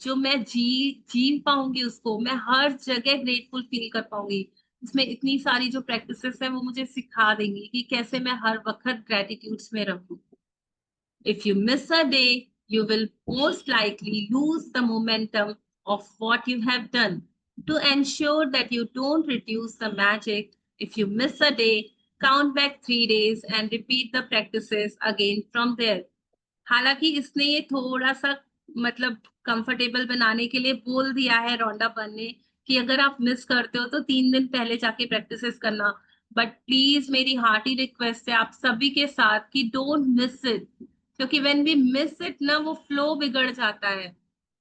Speaker 1: जो मैं जी पाऊंगी उसको मैं हर जगह ग्रेटफुल फील कर पाऊंगी. इसमें इतनी सारी जो प्रैक्टिसेस है वो मुझे सिखा देंगी कि कैसे मैं हर वक्त ग्रेटिट्यूड्स में रहूं. If you miss a day, you will most likely lose the momentum of what you have done. To ensure that you don't reduce the magic, if you miss a day, Count back 3 days and repeat the practices again from there. हालांकि इसने ये थोड़ा सा मतलब comfortable बनाने के लिए बोल दिया है रोंडा बन ने कि अगर आप मिस करते हो तो 3 दिन पहले जाके प्रैक्टिसेस करना, बट प्लीज मेरी हार्टी रिक्वेस्ट है आप सभी के साथ कि डोंट मिस इट, क्योंकि व्हेन वी मिस इट ना वो फ्लो बिगड़ जाता है।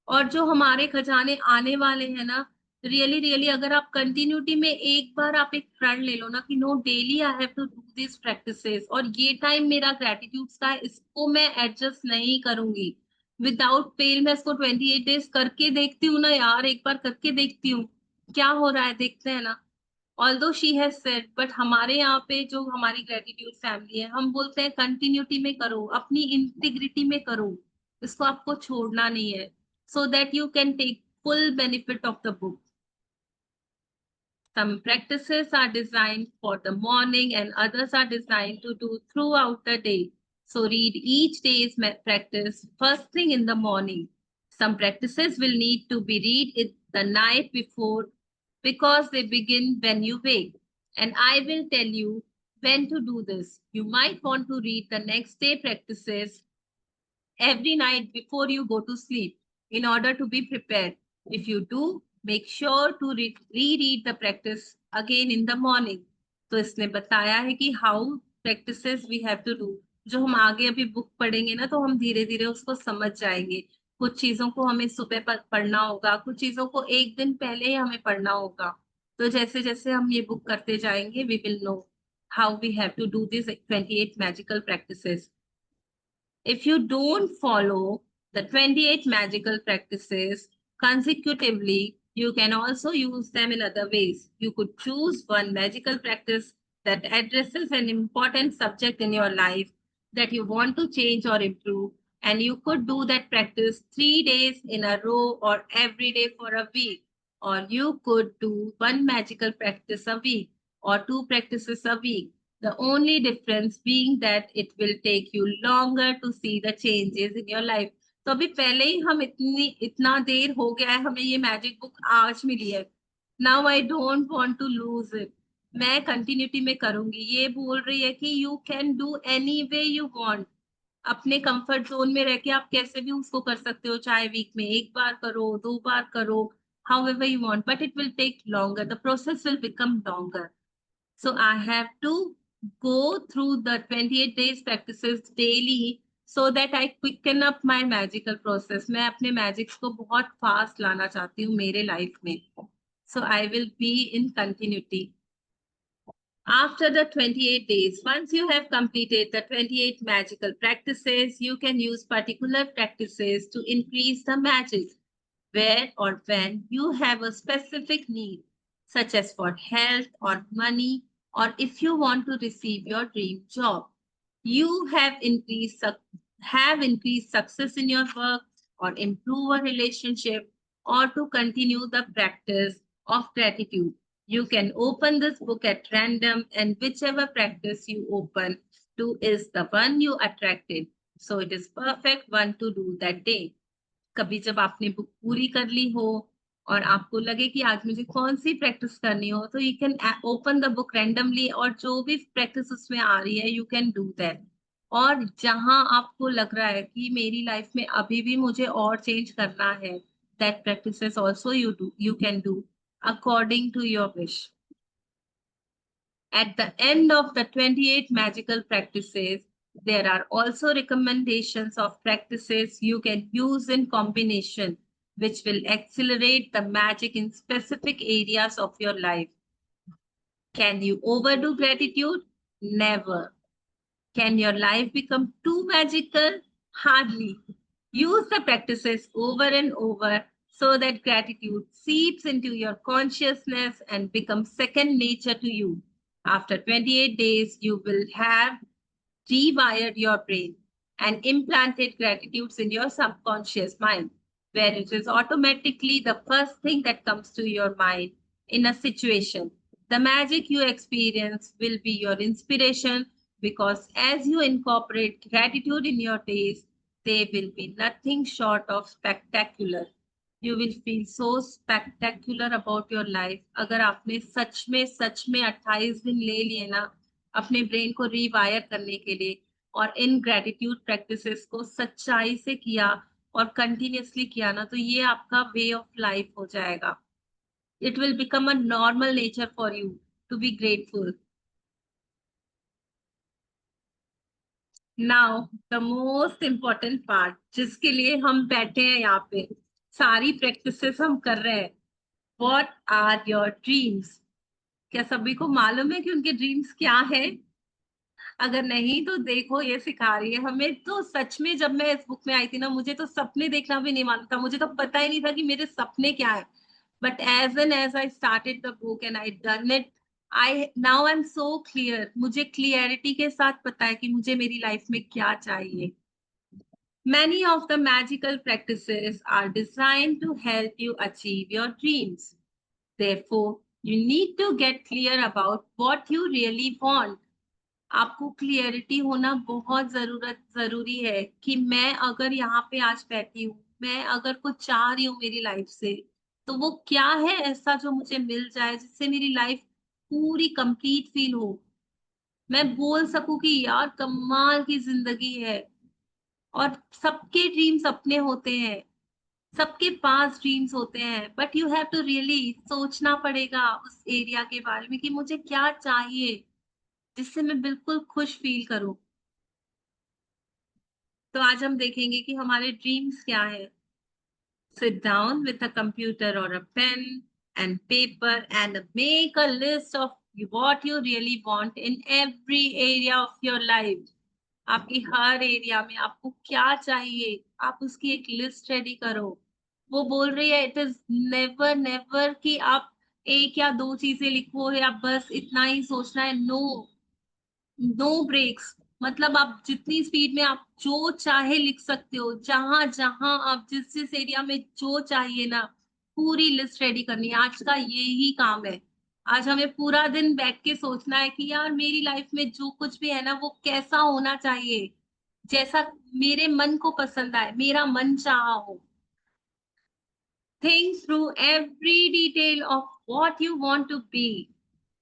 Speaker 1: और जो हमारे खजाने आने वाले हैं ना, रियली रियली अगर आप कंटिन्यूटी में एक बार आप एक प्रण ले लो ना कि no daily I have to do this practices, और ये टाइम मेरा ग्रेटिट्यूड का है, इसको मैं एडजस्ट नहीं करूंगी विदाउट फेल। मैं इसको 28 डेज करके देखती हूँ ना यार, एक बार करके देखती हूँ क्या हो रहा है, देखते हैं ना। Although she has said, but हमारे यहाँ पे जो हमारी ग्रेटिट्यूड फैमिली है हम बोलते हैं कंटिन्यूटी में करो, अपनी इंटीग्रिटी में करो, इसको आपको छोड़ना नहीं है, so that you can take full benefit of the book. Some practices are designed for the morning and others are designed to do throughout the day. So read each day's practice first thing in the morning. Some practices will need to be read the night before because they begin when you wake. And I will tell you when to do this. You might want to read the next day practices every night before you go to sleep in order to be prepared. If you do, make sure to reread the practice again in the morning. तो इसने बताया है कि how practices we have to do. जो हम आगे अभी book पढ़ेंगे ना तो हम धीरे धीरे उसको समझ जाएंगे। कुछ चीजों को हमें सुबह पर पढ़ना होगा, कुछ चीजों को एक दिन पहले ही हमें पढ़ना होगा। तो जैसे जैसे हम ये बुक करते जाएंगे we will know how we have to do this 28 magical practices. If you don't follow the 28 magical practices consecutively, you can also use them in other ways. You could choose one magical practice that addresses an important subject in your life that you want to change or improve, and you could do that practice 3 days in a row or every day for a week. Or you could do one magical practice a week or two practices a week, the only difference being that it will take you longer to see the changes in your life. तो अभी पहले ही हम इतना देर हो गया है, हमें ये मैजिक बुक आज मिली है। Now I don't want to lose it. मैं कंटिन्यूटी में करूंगी। ये बोल रही है कि you can do any way you want. अपने कंफर्ट जोन में रह के आप कैसे भी उसको कर सकते हो, चाहे वीक में एक बार करो, 2 बार करो, however you want, but it will take longer. The process will become longer. So I have to go through the 28 days practices daily so that I quicken up my magical process. मैं अपने magics को बहुत fast लाना चाहती हूँ मेरे life में. So I will be in continuity. After the 28 days, once you have completed the 28 magical practices, you can use particular practices to increase the magic. Where or when you have a specific need, such as for health or money, or if you want to receive your dream job, you have increased success in your work or improve a relationship or to continue the practice of gratitude. You can open this book at random and whichever practice you open to is the one you attracted. So it is perfect one to do that day. कभी जब आपने book पूरी कर ली हो और आपको लगे कि आज मुझे कौन सी प्रैक्टिस करनी हो, तो you can open the book randomly और जो भी प्रैक्टिस उसमें आ रही है यू कैन डू दैट। और जहां आपको लग रहा है कि मेरी लाइफ में अभी भी मुझे और चेंज करना है, that practices also you can do according to your wish. At the end of the 28 magical practices, there are also recommendations of practices you can use in combination, which will accelerate the magic in specific areas of your life. Can you overdo gratitude? Never. Can your life become too magical? Hardly. Use the practices over and over so that gratitude seeps into your consciousness and becomes second nature to you. After 28 days, you will have rewired your brain and implanted gratitudes in your subconscious mind, where it is automatically the first thing that comes to your mind in a situation. The magic you experience will be your inspiration because as you incorporate gratitude in your days, they will be nothing short of spectacular. You will feel so spectacular about your life. अगर आपने सच में 28 दिन ले लिए ना, अपने brain को रीवायर करने के लिए, और इन ग्रेटिट्यूड प्रैक्टिसेस को सच्चाई से किया और कंटिन्यूअसली किया ना, तो ये आपका वे ऑफ लाइफ हो जाएगा. It will become a normal nature for you to be grateful. Now the most important part, जिसके लिए हम बैठे हैं यहाँ पे, सारी प्रैक्टिसेस हम कर रहे हैं. What are your dreams? क्या सभी को मालूम है कि उनके ड्रीम्स क्या है? अगर नहीं तो देखो, ये सिखा रही है हमें. तो सच में जब मैं इस बुक में आई थी ना, मुझे तो सपने देखना भी नहीं मालूम था. मुझे तो पता ही नहीं था कि मेरे सपने क्या है. But as I started the book and I done it, I now I am so clear. मुझे क्लियरिटी के साथ पता है कि मुझे मेरी लाइफ में क्या चाहिए. Many of the magical practices are designed to help you achieve your dreams. Therefore, you need to get clear about what you really want. आपको क्लियरिटी होना बहुत जरूरी है कि मैं अगर यहाँ पे आज बैठी हूँ, मैं अगर कुछ चाह रही हूँ मेरी लाइफ से, तो वो क्या है ऐसा जो मुझे मिल जाए जिससे मेरी लाइफ पूरी कंप्लीट फील हो. मैं बोल सकूं कि यार कमाल की जिंदगी है. और सबके ड्रीम्स अपने होते हैं, सबके पास ड्रीम्स होते हैं, but you have to really सोचना पड़ेगा उस एरिया के बारे में कि मुझे क्या चाहिए जिससे मैं बिल्कुल खुश फील करूं. तो आज हम देखेंगे कि हमारे ड्रीम्स क्या है. Sit down with a computer or a pen and paper and make a list of what you really want in every area of your life. आपकी हर एरिया में आपको क्या चाहिए, आप उसकी एक लिस्ट रेडी करो. वो बोल रही है इट इज नेवर नेवर कि आप एक या दो चीजें लिखो या बस इतना ही सोचना है. No, no breaks. मतलब आप जितनी स्पीड में आप जो चाहे लिख सकते हो, जहां जहां आप जिस जिस एरिया में जो चाहिए ना, पूरी लिस्ट रेडी करनी है. आज का यही काम है. आज हमें पूरा दिन बैठ के सोचना है कि यार मेरी लाइफ में जो कुछ भी है ना, वो कैसा होना चाहिए, जैसा मेरे मन को पसंद आए, मेरा मन चाहा हो. Think through every detail of what you want to be,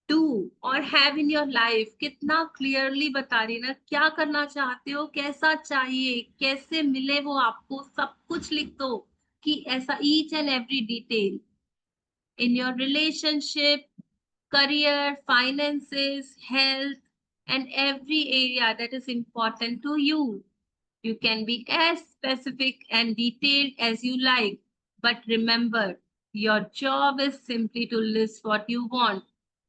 Speaker 1: do और have in your life. कितना क्लियरली बता रही ना क्या करना चाहते हो, कैसा चाहिए, कैसे मिले वो आपको, सब कुछ लिख दो कि ऐसा each and every detail in your relationship, career, finances, health, and every area that is important to you. You can be as specific and detailed as you like, but remember, your job is simply to list what you want,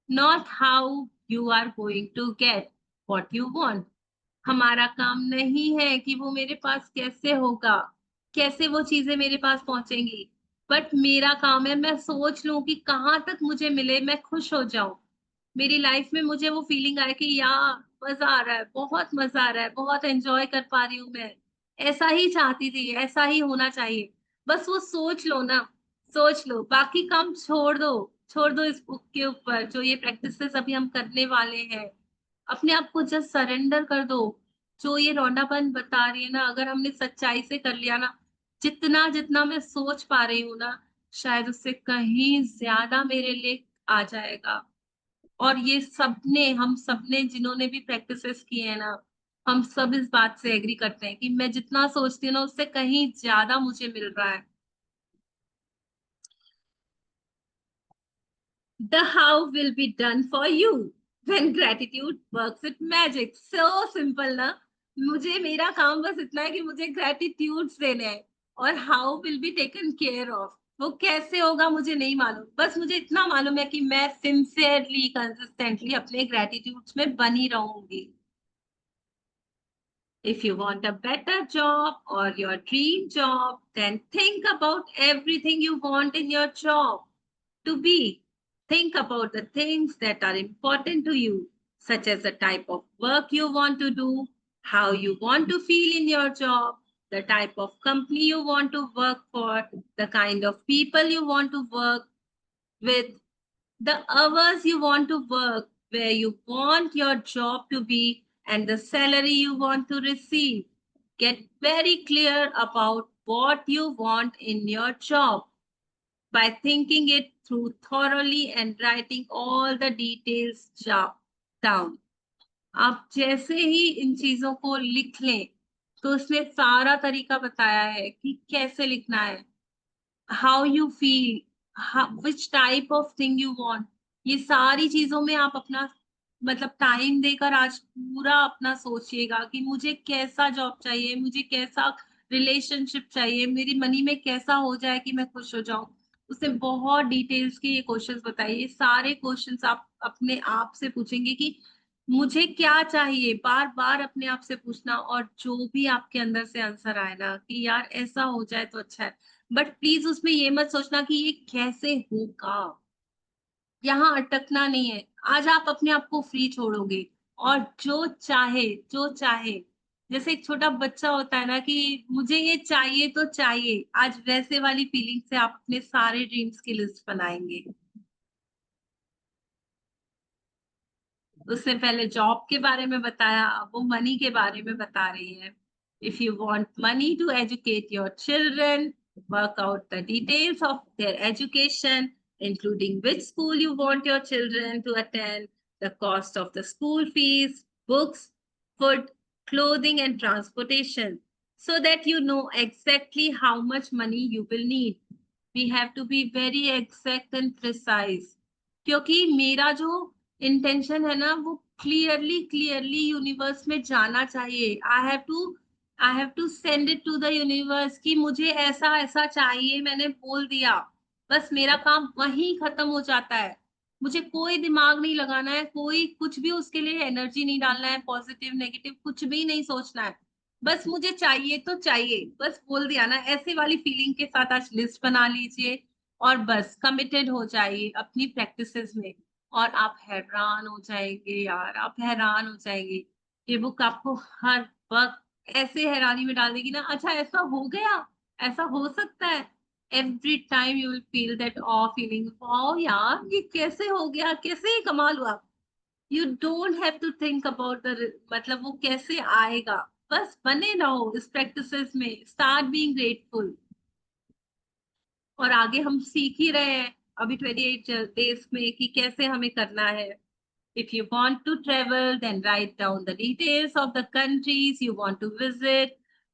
Speaker 1: not how you are going to get what you want. हमारा काम नहीं है कि वो मेरे पास कैसे होगा, कैसे वो चीजें मेरे पास पहुंचेंगी, बट मेरा काम है मैं सोच लूं कि कहाँ तक मुझे मिले, मैं खुश हो जाऊं. मेरी लाइफ में मुझे वो फीलिंग आए कि यार मजा आ रहा है, बहुत मजा आ रहा है, बहुत एंजॉय कर पा रही हूँ मैं. ऐसा ही चाहती थी, ऐसा ही होना चाहिए. बस वो सोच लो ना, सोच लो, बाकी काम छोड़ दो. छोड़ दो इस बुक के ऊपर जो ये प्रैक्टिसेस अभी हम करने वाले हैं. अपने आप को जस्ट सरेंडर कर दो. जो ये रौनापन बता रही है ना, अगर हमने सच्चाई से कर लिया ना, जितना जितना मैं सोच पा रही हूँ ना, शायद उससे कहीं ज्यादा मेरे लिए आ जाएगा. और ये सबने, हम सबने जिन्होंने भी प्रैक्टिसेस किए हैं ना, हम सब इस बात से एग्री करते हैं कि मैं जितना सोचती हूँ ना, उससे कहीं ज्यादा मुझे मिल रहा है. The how will be done for you when gratitude works with magic. So simple ना. मुझे मेरा काम बस इतना है कि मुझे gratitudes देने हैं, और how will be taken care of. वो कैसे होगा मुझे नहीं मालूम, बस मुझे इतना मालूम है कि मैं सिंसियरली कंसिस्टेंटली अपने ग्रेटिट्यूड्स में बनी रहूंगी. If you want a better job or your dream job, then think about everything you want in your job to be. Think about the things that are important to you, such as the type of work you want to do, how you want to feel in your job, the type of company you want to work for, the kind of people you want to work with, the hours you want to work, where you want your job to be, and the salary you want to receive. Get very clear about what you want in your job by thinking it through thoroughly and writing all the details down. आप जैसे ही इन चीजों को लिख लें, तो उसमें सारा तरीका बताया है कि कैसे लिखना है, how you feel, which type of thing you want. ये सारी चीजों में आप अपना मतलब टाइम देकर आज पूरा अपना सोचिएगा कि मुझे कैसा जॉब चाहिए, मुझे कैसा रिलेशनशिप चाहिए, मेरी मनी में कैसा हो जाए कि मैं खुश हो जाऊं। उसने बहुत डिटेल्स के ये क्वेश्चंस बताए। ये सारे क्वेश्चंस आप अपने आप से पूछेंगे कि मुझे क्या चाहिए, बार बार अपने आप से पूछना, और जो भी आपके अंदर से आंसर आए ना कि यार ऐसा हो जाए तो अच्छा है, बट प्लीज उसमें ये मत सोचना कि ये कैसे होगा, यहाँ अटकना नहीं है। आज आप अपने आप को फ्री छोड़ोगे और जो चाहे, जैसे एक छोटा बच्चा होता है ना कि मुझे ये चाहिए तो चाहिए, आज वैसे वाली फीलिंग से आप अपने सारे ड्रीम्स की लिस्ट बनाएंगे। उसने पहले जॉब के बारे में बताया, अब वो मनी के बारे में बता रही है। If you want money to educate your children, work out the details of their education, including which school you want your children to attend, the cost of the school fees, books, food, clothing and transportation, so that you know exactly how much money you will need. We have to be very exact and precise, क्योंकि मेरा जो intention है ना वो clearly clearly universe में जाना चाहिए। I have to send it to the universe कि मुझे ऐसा ऐसा चाहिए, मैंने बोल दिया, बस मेरा काम वहीं खत्म हो जाता है। मुझे कोई दिमाग नहीं लगाना है, कोई कुछ भी उसके लिए एनर्जी नहीं डालना है, पॉजिटिव नेगेटिव कुछ भी नहीं सोचना है। बस मुझे चाहिए तो चाहिए, बस बोल दिया ना, ऐसे वाली फीलिंग के साथ आज लिस्ट बना लीजिए और बस कमिटेड हो जाइए अपनी प्रैक्टिसेस में। और आप हैरान हो जाएंगे यार, आप हैरान हो जाएंगे। ये बुक आपको हर वक्त ऐसे हैरानी में डाल देगी ना, अच्छा ऐसा हो गया, ऐसा हो सकता है। Every time you will feel that aw feeling, wow यार ये कैसे हो गया, कैसे ये कमाल हुआ। You don't have to think about the मतलब वो कैसे आएगा, बस बने रहो इस प्रैक्टिसेस में, स्टार्ट बीइंग ग्रेटफुल। और आगे हम सीख ही रहे हैं अभी 28 डेज में कि कैसे हमें करना है। If you want to travel, then write down the details of the countries you want to visit,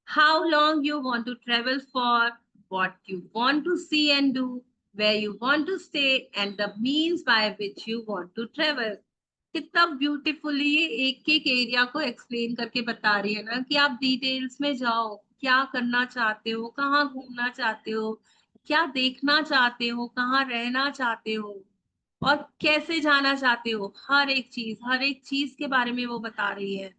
Speaker 1: how long you want to travel for, what you want to see and do, where you want to stay, and the means by which you want to travel. कितना beautifully ये एक एक area को explain करके बता रही है ना कि आप डिटेल्स में जाओ, क्या करना चाहते हो, कहाँ घूमना चाहते हो, क्या देखना चाहते हो, कहाँ रहना चाहते हो, और कैसे जाना चाहते हो, हर एक चीज के बारे में वो बता रही है।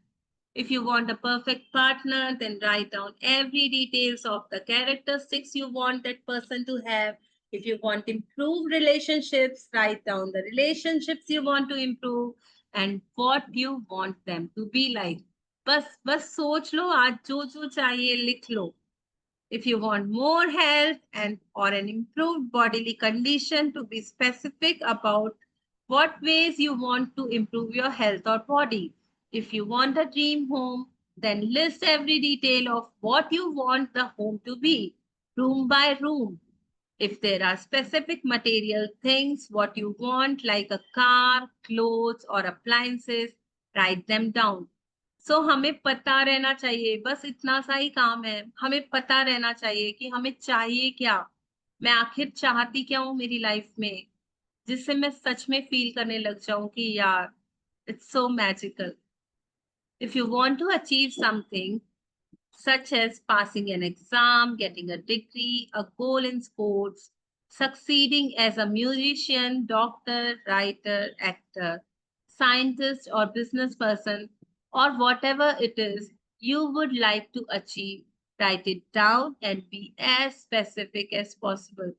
Speaker 1: If you want a perfect partner, then write down every details of the characteristics you want that person to have. If you want improved relationships, write down the relationships you want to improve and what you want them to be like. बस बस सोच लो, आज जो जो चाहिए लिख लो। If you want more health and or an improved bodily condition, to be specific about what ways you want to improve your health or body. If you want a dream home, then list every detail of what you want the home to be, room by room. If there are specific material things, what you want, like a car, clothes, or appliances, write them down. हमें पता रहना चाहिए, बस इतना सा ही काम है। हमें पता रहना चाहिए कि हमें चाहिए क्या, मैं आखिर चाहती क्या हूँ मेरी लाइफ में, जिससे मैं सच में फील करने लग जाऊं कि यार it's so magical. If you want to achieve something such as passing an exam, getting a degree, a goal in sports, succeeding as a musician, doctor, writer, actor, scientist, or business person, or whatever it is you would like to achieve, write it down and be as specific as possible.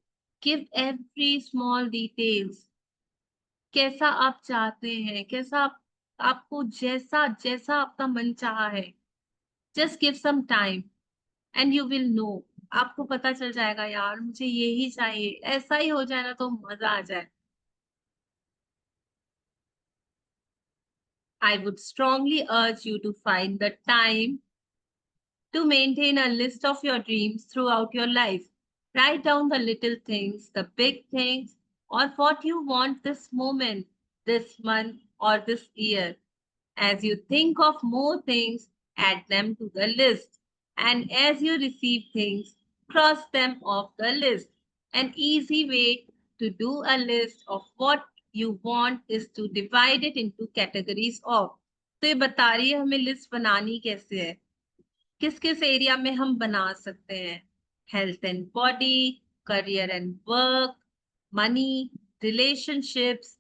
Speaker 1: Give every small details. कैसा आप चाहते हैं, कैसा आपको जैसा जैसा आपका मन चाहा है, just give some time and you will know. आपको पता चल जाएगा यार मुझे यही चाहिए, ऐसा ही हो जाए ना तो मजा आ जाए। I would strongly urge you to find the time to maintain a list of your dreams throughout your life. Write down the little things, the big things, or what you want this moment, this month, or this year. As you think of more things, add them to the list. And as you receive things, cross them off the list. An easy way to do a list of what you want is to divide it into categories of. तो ये बता रही है हमें list बनानी कैसे है, किस किस एरिया में हम बना सकते हैं. Health and body, career and work, money, relationships,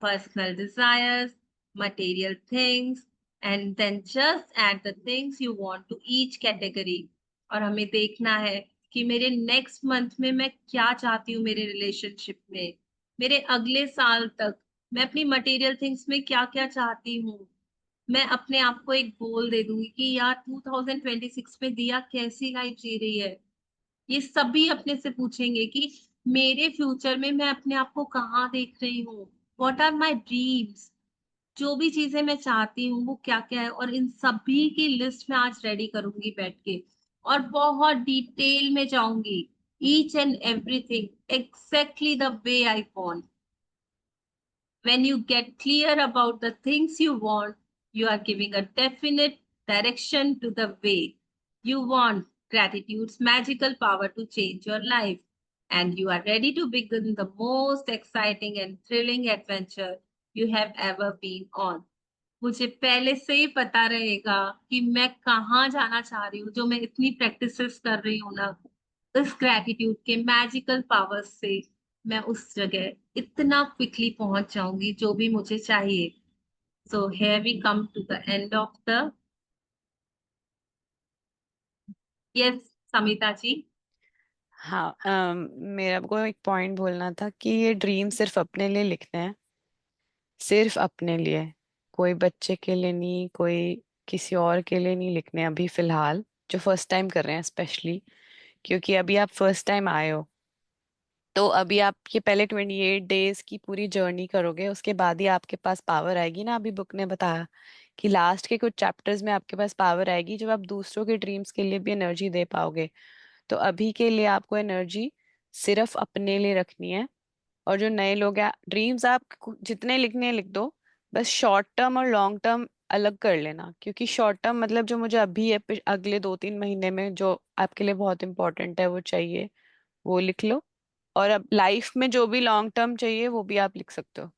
Speaker 1: personal desires, material things, and then just add the things you want to each category. और हमें देखना है कि मेरे नेक्स्ट मंथ में मैं क्या चाहती हूँ मेरे रिलेशनशिप में, मेरे अगले साल तक मैं अपनी मटेरियल थिंग्स में क्या क्या चाहती हूँ. मैं अपने आप को एक गोल दे दूंगी कि यार 2026 में दिया कैसी लाइफ जी रही है. ये सभी अपने से पूछेंगे कि मेरे फ्यूचर में मैं अपने आप को कहाँ देख रही हूँ, व्हाट आर माय ड्रीम्स, जो भी चीजें मैं चाहती हूँ वो क्या क्या है. और इन सभी की लिस्ट मैं आज रेडी करूंगी बैठ के, और बहुत डिटेल में जाऊंगी, each and everything exactly the way I want. When you get clear about the things you want, you are giving a definite direction to the way you want gratitude's magical power to change your life. And you are ready to begin the most exciting and thrilling adventure you have ever been on. मुझे पहले से ही पता रहेगा कि मैं कहाँ जाना चाह रही हूँ. जो मैं इतनी प्रैक्टिसेस कर रही हूँ ना, इस ग्रैटिट्यूड के मैजिकल पावर्स से मैं उस जगह इतना क्विकली पहुंच जाऊंगी जो भी मुझे चाहिए. So here we come to the end of the. Yes Samita ji.
Speaker 2: हाँ, मेरा को एक पॉइंट बोलना था कि ये ड्रीम सिर्फ अपने लिए लिखने हैं, सिर्फ अपने लिए, कोई बच्चे के लिए नहीं, कोई किसी और के लिए नहीं लिखने अभी फिलहाल, जो फर्स्ट टाइम कर रहे हैं स्पेशली, क्योंकि अभी आप फर्स्ट टाइम आए हो. तो अभी आप ये पहले 28 डेज की पूरी जर्नी करोगे, उसके बाद ही आपके पास पावर आएगी ना. अभी बुक ने बताया कि लास्ट के कुछ चैप्टर्स में आपके पास पावर आएगी जब आप दूसरों के ड्रीम्स के लिए भी एनर्जी दे पाओगे. तो अभी के लिए आपको एनर्जी सिर्फ अपने लिए रखनी है. और जो नए लोग हैं, ड्रीम्स आप जितने लिखने हैं लिख दो, बस शॉर्ट टर्म और लॉन्ग टर्म अलग कर लेना, क्योंकि शॉर्ट टर्म मतलब जो मुझे अभी है अगले 2-3 महीने में जो आपके लिए बहुत इंपॉर्टेंट है वो चाहिए, वो लिख लो. और अब लाइफ में जो भी लॉन्ग टर्म चाहिए वो भी आप लिख सकते हो.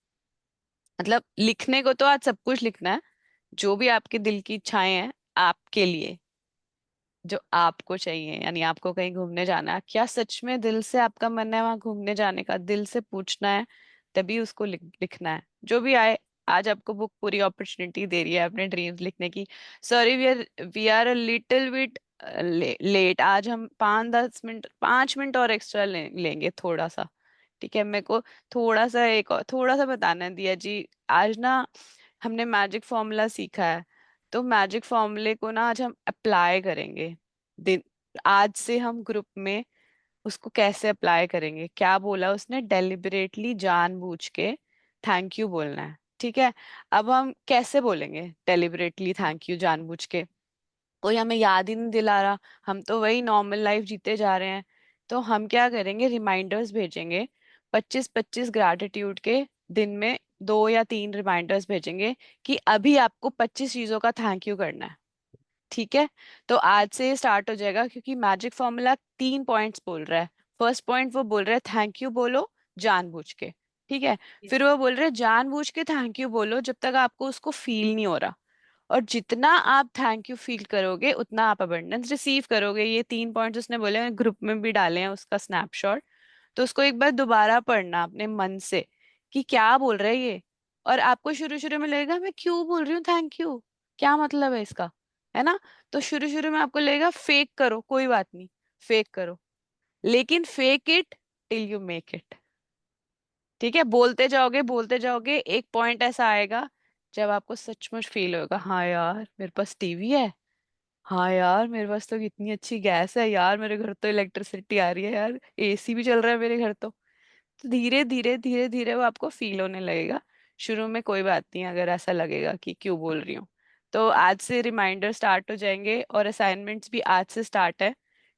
Speaker 2: मतलब लिखने को तो आज सब कुछ लिखना है, जो भी आपके दिल की इच्छाएं हैं आपके लिए, जो आपको चाहिए. यानी आपको कहीं घूमने जाना है, क्या सच में दिल से आपका मन है वहां घूमने जाने का, दिल से पूछना है, तभी उसको लिखना है. जो भी आए, आज आपको बुक पूरी अपॉर्चुनिटी दे रही है अपने ड्रीम्स लिखने की. Sorry, we are a little bit late. आज हम 5-10 मिनट, 5 मिनट और एक्स्ट्रा लेंगे थोड़ा सा. ठीक है, मेरे को थोड़ा सा एक और थोड़ा सा बताना है दिया जी. आज ना हमने मैजिक फॉर्मूला सीखा है, तो मैजिक फॉर्मूले को ना आज हम अप्लाई करेंगे. दिन आज से हम ग्रुप में उसको कैसे अप्लाई करेंगे, क्या बोला उसने, डेलिबरेटली जानबूझ के थैंक यू बोलना है. ठीक है, अब हम कैसे बोलेंगे डेलिबरेटली थैंक यू जानबूझ के, कोई हमें याद ही नहीं दिला रहा, हम तो वही नॉर्मल लाइफ जीते जा रहे हैं. तो हम क्या करेंगे, रिमाइंडर्स भेजेंगे, 25-25 ग्रैटिट्यूड के दिन में 2 या 3 रिमाइंडर्स भेजेंगे कि अभी आपको 25 चीजों का थैंक यू करना है. ठीक है, तो आज से स्टार्ट हो जाएगा, क्योंकि मैजिक फॉर्मूला 3 पॉइंट्स बोल रहा है. फर्स्ट पॉइंट वो बोल रहा है थैंक यू बोलो जानबूझ के. ठीक है, फिर वो बोल रहे हैं जानबूझ के थैंक यू बोलो जब तक आपको उसको फील नहीं हो रहा. और जितना आप थैंक यू फील करोगे उतना आप अबंडेंस रिसीव करोगे. ये 3 पॉइंट्स उसने बोले, मैं ग्रुप में भी डाले हैं उसका स्नैपशॉट. तो उसको एक बार दोबारा पढ़ना अपने मन से कि क्या बोल रहा है ये. और आपको शुरू शुरू में लगेगा मैं क्यों बोल रही हूँ थैंक यू, क्या मतलब है इसका, है ना. तो शुरू शुरू में आपको लगेगा फेक करो, कोई बात नहीं, फेक करो, लेकिन fake it till you make it. ठीक है, बोलते जाओगे, एक पॉइंट ऐसा आएगा जब आपको सचमुच फील होगा, हाँ यार मेरे पास टीवी है, हाँ यार मेरे पास तो इतनी अच्छी गैस है, यार मेरे घर तो इलेक्ट्रिसिटी आ रही है, यार एसी भी चल रहा है मेरे घर तो धीरे धीरे धीरे धीरे वो आपको फील होने लगेगा. शुरू में कोई बात नहीं अगर ऐसा लगेगा कि क्यों बोल रही हूँ. तो आज से रिमाइंडर स्टार्ट हो जाएंगे और असाइनमेंट्स भी आज से स्टार्ट है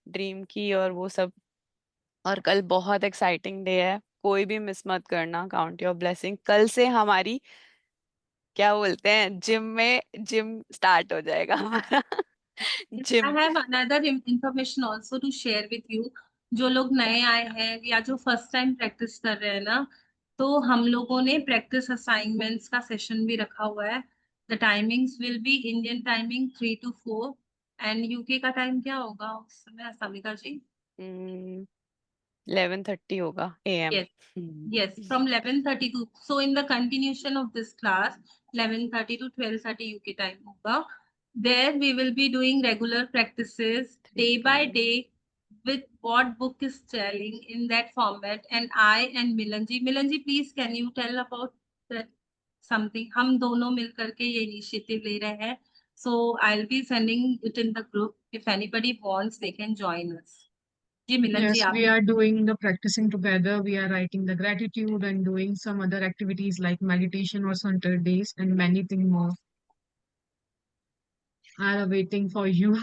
Speaker 2: ड्रीम की और वो सब. और कल बहुत एक्साइटिंग डे है, कोई भी मिस मत करना. Count your blessing. कल से हमारी क्या बोलते हैं, जिम स्टार्ट हो जाएगा हमारा।
Speaker 1: I
Speaker 2: gym.
Speaker 1: have another information also to share with you. जो लोग नए आए हैं या जो फर्स्ट टाइम प्रैक्टिस कर रहे हैं ना, तो हम लोगों ने प्रैक्टिस असाइनमेंट्स का सेशन भी रखा हुआ है। The timings will be Indian timing 3 to 4 and UK का टाइम क्या होगा उस समय, समिता जी?
Speaker 2: 11:30 होगा AM।
Speaker 1: Yes. Yes, from 11:30 to, so in the continuation of this class, 11:30 to 12:30 UK time hoga. There we will be doing regular practices day by day with what book is telling in that format. And I and Milanji, please can you tell about that something? हम दोनों मिल करके ये initiative ले रहे हैं. So I'll be sending it in the group. If anybody wants, they can join us. Ji Milan ji
Speaker 3: Yes,
Speaker 1: आप.
Speaker 3: we are doing the practicing together. We are writing the gratitude and doing some other activities like meditation or center days and many things more are waiting for you.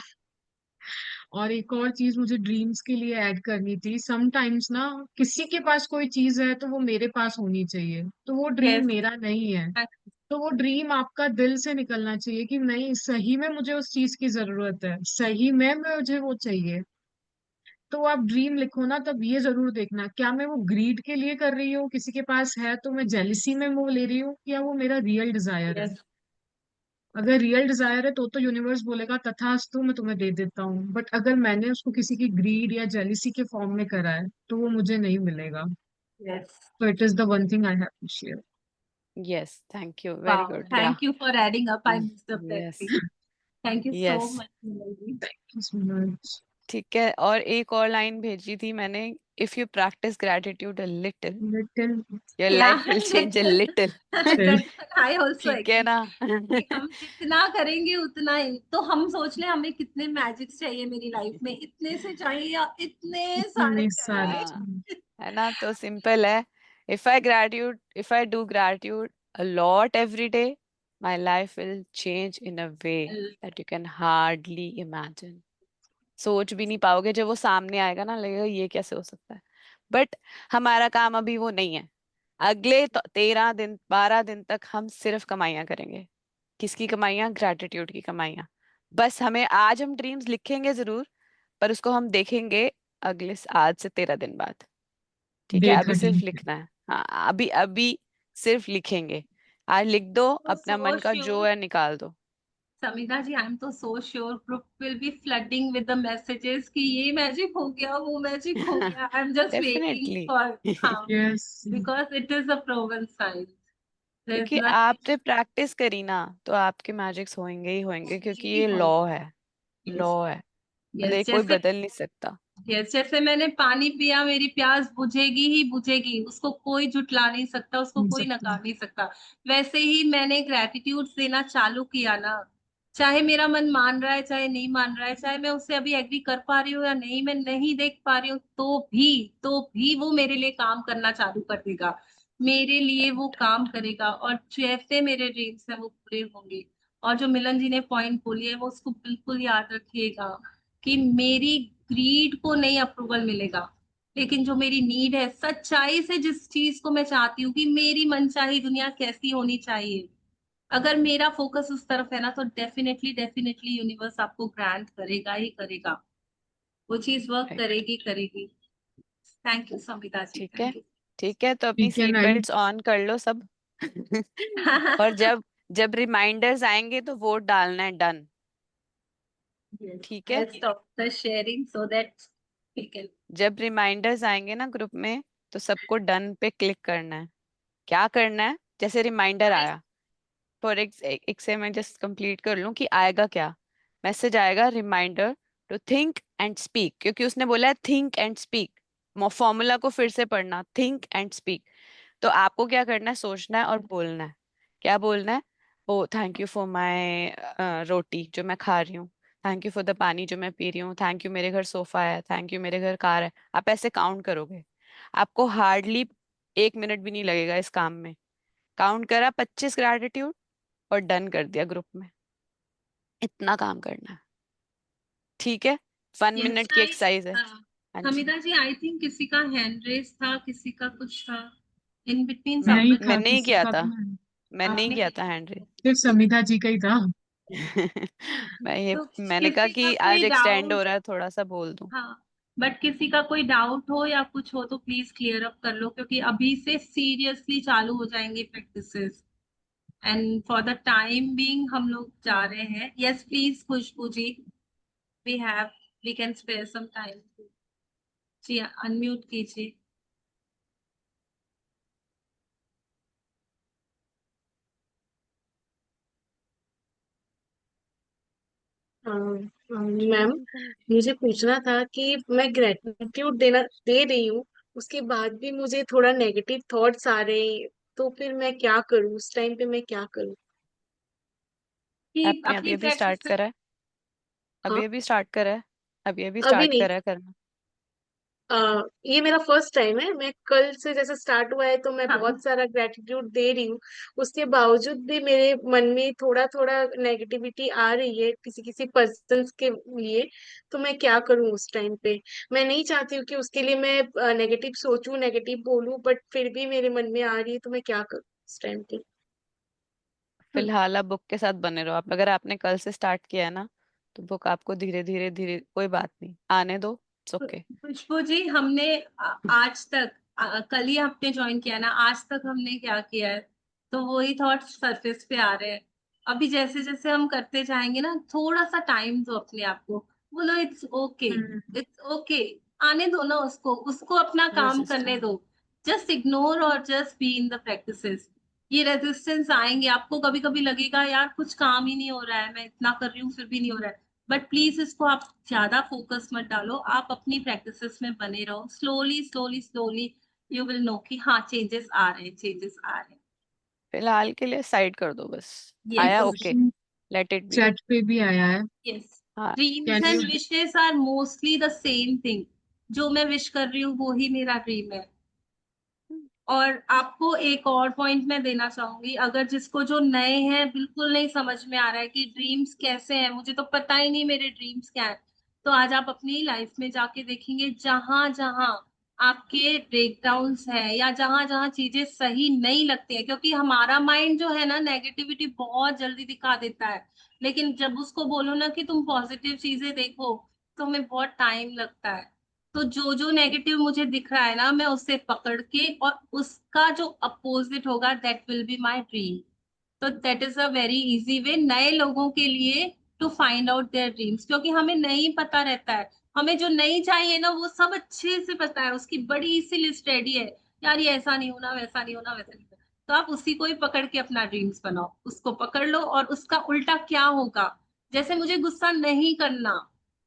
Speaker 3: और एक और चीज मुझे dreams के लिए add करनी थी। Sometimes ना किसी के पास कोई चीज है तो वो मेरे पास होनी चाहिए, तो वो ड्रीम
Speaker 1: Yes.
Speaker 3: मेरा नहीं है। तो वो ड्रीम आपका दिल से निकलना चाहिए कि नहीं, सही में मुझे उस चीज की जरूरत है, सही में मुझे वो चाहिए। तो आप ड्रीम लिखो ना, तब ये जरूर देखना क्या मैं वो ग्रीड के लिए कर रही हूँ, किसी के पास है तो मैं जेलिसी में वो ले रही हूँ, या वो मेरा रियल डिजायर है।
Speaker 1: Yes.
Speaker 3: अगर रियल डिजायर है तो यूनिवर्स बोलेगा तथास्तु, मैं तुम्हें दे देता हूँ। बट अगर मैंने उसको किसी की ग्रीड या जेलिसी के फॉर्म में करा है तो वो मुझे नहीं मिलेगा।
Speaker 1: Yes.
Speaker 3: तो it is the one thing I have to share.
Speaker 2: Yes, thank you, very
Speaker 1: Wow.
Speaker 2: Good, yeah.
Speaker 1: Thank you for adding up. I missed up that
Speaker 2: yes.
Speaker 1: thing. Thank you so
Speaker 2: yes.
Speaker 1: much, Nimalji.
Speaker 3: Thank you so much.
Speaker 2: ठीक है, और एक और line भेजी थी मैंने, if you practice gratitude a little,
Speaker 3: little.
Speaker 2: Your
Speaker 1: Yeah,
Speaker 2: life will change a little.
Speaker 1: that's I also
Speaker 2: ठीक है
Speaker 1: agree.
Speaker 2: ना?
Speaker 1: कि हम जितना करेंगे उतना ही, तो हम सोच ले हमें कितने मैजिक्स चाहिए मेरी लाइफ में, इतने से चाहिए या इतने सारे
Speaker 3: इतने सारे
Speaker 2: हाँ,
Speaker 3: चीज।
Speaker 2: है ना? तो सिंपल है, if I do gratitude a lot every day, my life will change in a way
Speaker 1: चाहिए.
Speaker 2: That you can hardly imagine. सोच भी नहीं पाओगे, जब वो सामने आएगा ना लगेगा ये कैसे हो सकता है। बट हमारा काम अभी वो नहीं है। अगले 13 दिन 12 दिन तक हम सिर्फ कमाइयाँ करेंगे। किसकी कमाइयाँ? ग्रेटिट्यूड की कमाइयाँ। बस हमें आज हम ड्रीम्स लिखेंगे जरूर, पर उसको हम देखेंगे आज से 13 दिन बाद। ठीक है,
Speaker 3: डे
Speaker 2: अभी सिर्फ
Speaker 3: 13।
Speaker 2: लिखना है। हाँ, अभी अभी सिर्फ लिखेंगे। आज लिख दो,
Speaker 1: तो
Speaker 2: अपना
Speaker 1: so
Speaker 2: मन का जो
Speaker 1: sure.
Speaker 2: है निकाल दो।
Speaker 1: समीता जी, I'm तो so sure group will be flooding with the messages कि ये मैजिक हो गया, वो मैजिक हो गया. I'm just waiting
Speaker 2: definitely.
Speaker 1: for, हाँ,
Speaker 3: yes.
Speaker 1: because it is a proven science. There's
Speaker 2: क्योंकि
Speaker 1: nothing.
Speaker 2: आपने प्रैक्टिस करी ना, तो आपके मैजिक्स होंगे ही होंगे, क्योंकि
Speaker 1: होंगे ही
Speaker 2: ये लॉ
Speaker 1: होंगे.
Speaker 2: है।
Speaker 1: Yes.
Speaker 2: लॉ है, मतलब ये
Speaker 1: Yes.
Speaker 2: कोई
Speaker 1: जैसे,
Speaker 2: बदल नहीं सकता।
Speaker 1: यस, जैसे मैंने पानी पिया मेरी प्यास बुझेगी ही बुझेगी, उसको कोई जुटला नहीं सकता, उसको कोई नकार नहीं सकता। वैसे ही मैंने ग्रेटिट्यूड देना चालू किया ना, चाहे मेरा मन मान रहा है चाहे नहीं मान रहा है, चाहे मैं उससे अभी एग्री कर पा रही हूँ या नहीं, मैं नहीं देख पा रही हूँ, तो भी वो मेरे लिए काम करना चालू कर देगा, मेरे लिए वो काम करेगा, और जैसे मेरे ड्रीम्स है वो पूरे होंगे। और जो मिलन जी ने पॉइंट बोली है वो उसको बिल्कुल याद रखिएगा कि मेरी ग्रीड को नहीं अप्रूवल मिलेगा, लेकिन जो मेरी नीड है, सच्चाई से जिस चीज को मैं चाहती हूँ कि मेरी मनचाही दुनिया कैसी होनी चाहिए, अगर मेरा फोकस उस तरफ है ना, तो डेफिनेटली डेफिनेटली यूनिवर्स आपको ग्रांट करेगा ही करेगा, वो चीज वर्क
Speaker 2: राइट।
Speaker 1: करेगी करेगी. थैंक यू समिता जी,
Speaker 2: ठीक है।
Speaker 1: Thank you.
Speaker 2: ठीक है, तो अपनी
Speaker 3: ठीक है
Speaker 2: सीट
Speaker 3: नाइन।
Speaker 2: बेल्ट्स ऑन कर लो सब। और जब जब रिमाइंडर्स आएंगे तो वोट डालना है, डन।
Speaker 1: Yes,
Speaker 2: ठीक है।
Speaker 1: I'll stop the sharing so that we can.
Speaker 2: जब रिमाइंडर्स आएंगे ना ग्रुप में, तो सबको डन पे क्लिक करना है। क्या करना है? जैसे रिमाइंडर आया, फॉर एक से मैं जस्ट कंप्लीट कर लूं कि आएगा क्या। मैसेज आएगा, reminder to think and speak, क्योंकि उसने बोला है थिंक एंड स्पीक। फॉर्मूला को फिर से पढ़ना, थिंक एंड स्पीक। तो आपको क्या करना है? सोचना है और बोलना है। क्या बोलना है? ओ थैंक यू फॉर माई रोटी जो मैं खा रही हूँ, थैंक यू फॉर द पानी जो मैं पी रही हूँ, थैंक यू मेरे घर सोफा है, थैंक यू मेरे घर कार है। आप ऐसे काउंट करोगे, आपको हार्डली 1 मिनट भी नहीं लगेगा इस काम में। काउंट करा 25 ग्रैटिट्यूड और डन कर दिया ग्रुप में। इतना काम करना है। ठीक है, 1 मिनट
Speaker 1: Yes,
Speaker 2: की एक्सरसाइज है। हाँ जी।
Speaker 1: समिता जी, आई थिंक किसी का हैंड रेस था, किसी का कुछ था इन बिटवीन
Speaker 2: मैं
Speaker 3: नहीं
Speaker 1: सबमिट.
Speaker 3: था
Speaker 2: मैंने ही
Speaker 3: किसी
Speaker 2: किया
Speaker 3: का
Speaker 2: था।
Speaker 3: भी नहीं।
Speaker 2: मैंने नहीं
Speaker 1: आपने
Speaker 2: किया था हैंड रेज।
Speaker 3: सिर्फ समिता जी का ही था।
Speaker 1: तो
Speaker 2: मैंने कहा
Speaker 1: किसी का
Speaker 2: कि
Speaker 1: कोई
Speaker 2: आज एक्सटेंड हो
Speaker 1: डाउट,
Speaker 2: रहा है, थोड़ा सा बोल दूं।
Speaker 1: हाँ, बट किसी का कोई डाउट हो या कुछ हो तो प्लीज क्लियर अप कर लो, क्योंकि अभी से सीरियसली चालू हो जाएंगे practices. And for the time being हम लोग जा रहे हैं। Yes please Khushboo ji, we have, we can spare some time. जी अनम्यूट कीजिए।
Speaker 3: मैम, मुझे पूछना था कि मैं ग्रेटिट्यूड दे रही हूँ, उसके बाद भी मुझे थोड़ा नेगेटिव थॉट्स आ रहे हैं, तो फिर मैं क्या करूँ? उस टाइम पे मैं क्या करूँ?
Speaker 1: कि
Speaker 2: आपने अभी
Speaker 1: अपनी
Speaker 2: अभी स्टार्ट
Speaker 1: प्रैक्टिस।
Speaker 2: करा है?
Speaker 3: हाँ,
Speaker 2: अभी अभी स्टार्ट करा है? अभी अभी
Speaker 3: अभी
Speaker 2: स्टार्ट
Speaker 3: नहीं।
Speaker 2: करा है करना?
Speaker 3: ये मेरा फर्स्ट टाइम है। मैं कल से जैसे स्टार्ट हुआ है तो मैं
Speaker 1: हाँ,
Speaker 3: बहुत सारा ग्रेटिट्यूड दे रही हूँ। उसके बावजूद भी मेरे मन में थोड़ा थोड़ा नेगेटिविटी आ रही है किसी किसी पर्सन के लिए। तो मैं क्या करूँ उस टाइम पे? मैं नहीं चाहती हूँ कि उसके लिए मैं नेगेटिव सोचूं, नेगेटिव बोलूं, बट फिर भी मेरे मन में आ रही है, तो मैं क्या करूँ उस टाइम पे?
Speaker 2: फिलहाल आप बुक के साथ बने रहो। आप, अगर आपने कल से स्टार्ट किया है ना, तो बुक आपको धीरे धीरे धीरे, कोई बात नहीं, आने दो, इट्स ओके।
Speaker 1: खुशबू जी, हमने आज तक कल ही आपने ज्वाइन किया ना, आज तक हमने क्या किया है? तो वही थॉट्स सरफेस पे आ रहे हैं। अभी जैसे जैसे हम करते जाएंगे ना, थोड़ा सा टाइम दो अपने आप को। बोलो it's okay,
Speaker 3: hmm.
Speaker 1: It's okay. आने दो ना उसको, उसको अपना काम करने
Speaker 2: रेजिस्टेंस।
Speaker 1: दो। जस्ट इग्नोर और just be in the practices. ये रेजिस्टेंस आएंगे, आपको कभी कभी लगेगा यार कुछ काम ही नहीं हो रहा है, मैं इतना कर रही हूँ फिर भी नहीं हो रहा है। बट प्लीज इसको आप ज्यादा फोकस मत डालो, आप अपनी प्रैक्टिसेस में बने रहो। Slowly slowly slowly you will know कि हाँ चेंजेस आ रहे हैं, चेंजेस आ रहे हैं।
Speaker 2: फिलहाल के लिए साइड कर दो बस।
Speaker 1: यस,
Speaker 2: आया, okay, let it be.
Speaker 3: Chat पे भी आया है।
Speaker 1: यस।
Speaker 2: हाँ।
Speaker 1: Dreams
Speaker 3: can you?
Speaker 1: And wishes are mostly the same thing. जो मैं विश कर रही हूँ वो ही मेरा ड्रीम है। और आपको एक और पॉइंट मैं देना चाहूंगी, अगर जिसको जो नए हैं बिल्कुल नहीं समझ में आ रहा है कि ड्रीम्स कैसे हैं, मुझे तो पता ही नहीं मेरे ड्रीम्स क्या है, तो आज आप अपनी लाइफ में जाके देखेंगे, जहां जहां आपके ब्रेकडाउन्स है या जहां जहां चीजें सही नहीं लगती है, क्योंकि हमारा माइंड जो है ना नेगेटिविटी बहुत जल्दी दिखा देता है। लेकिन जब उसको बोलो ना कि तुम पॉजिटिव चीजें देखो, तो हमें बहुत टाइम लगता है। तो जो जो नेगेटिव मुझे दिख रहा है ना, मैं उससे पकड़ के और उसका जो अपोजिट होगा that will be my dream. तो that is a very easy way नए लोगों के लिए to find out their dreams, क्योंकि हमें नहीं पता रहता है। हमें जो नहीं चाहिए ना वो सब अच्छे से पता है, उसकी बड़ी सी लिस्ट रेडी है। यार ये ऐसा नहीं होना, वैसा नहीं होना, वैसा नहीं होना। तो आप उसी को ही पकड़ के अपना ड्रीम्स बनाओ, उसको पकड़ लो और उसका उल्टा क्या होगा। जैसे मुझे गुस्सा नहीं करना,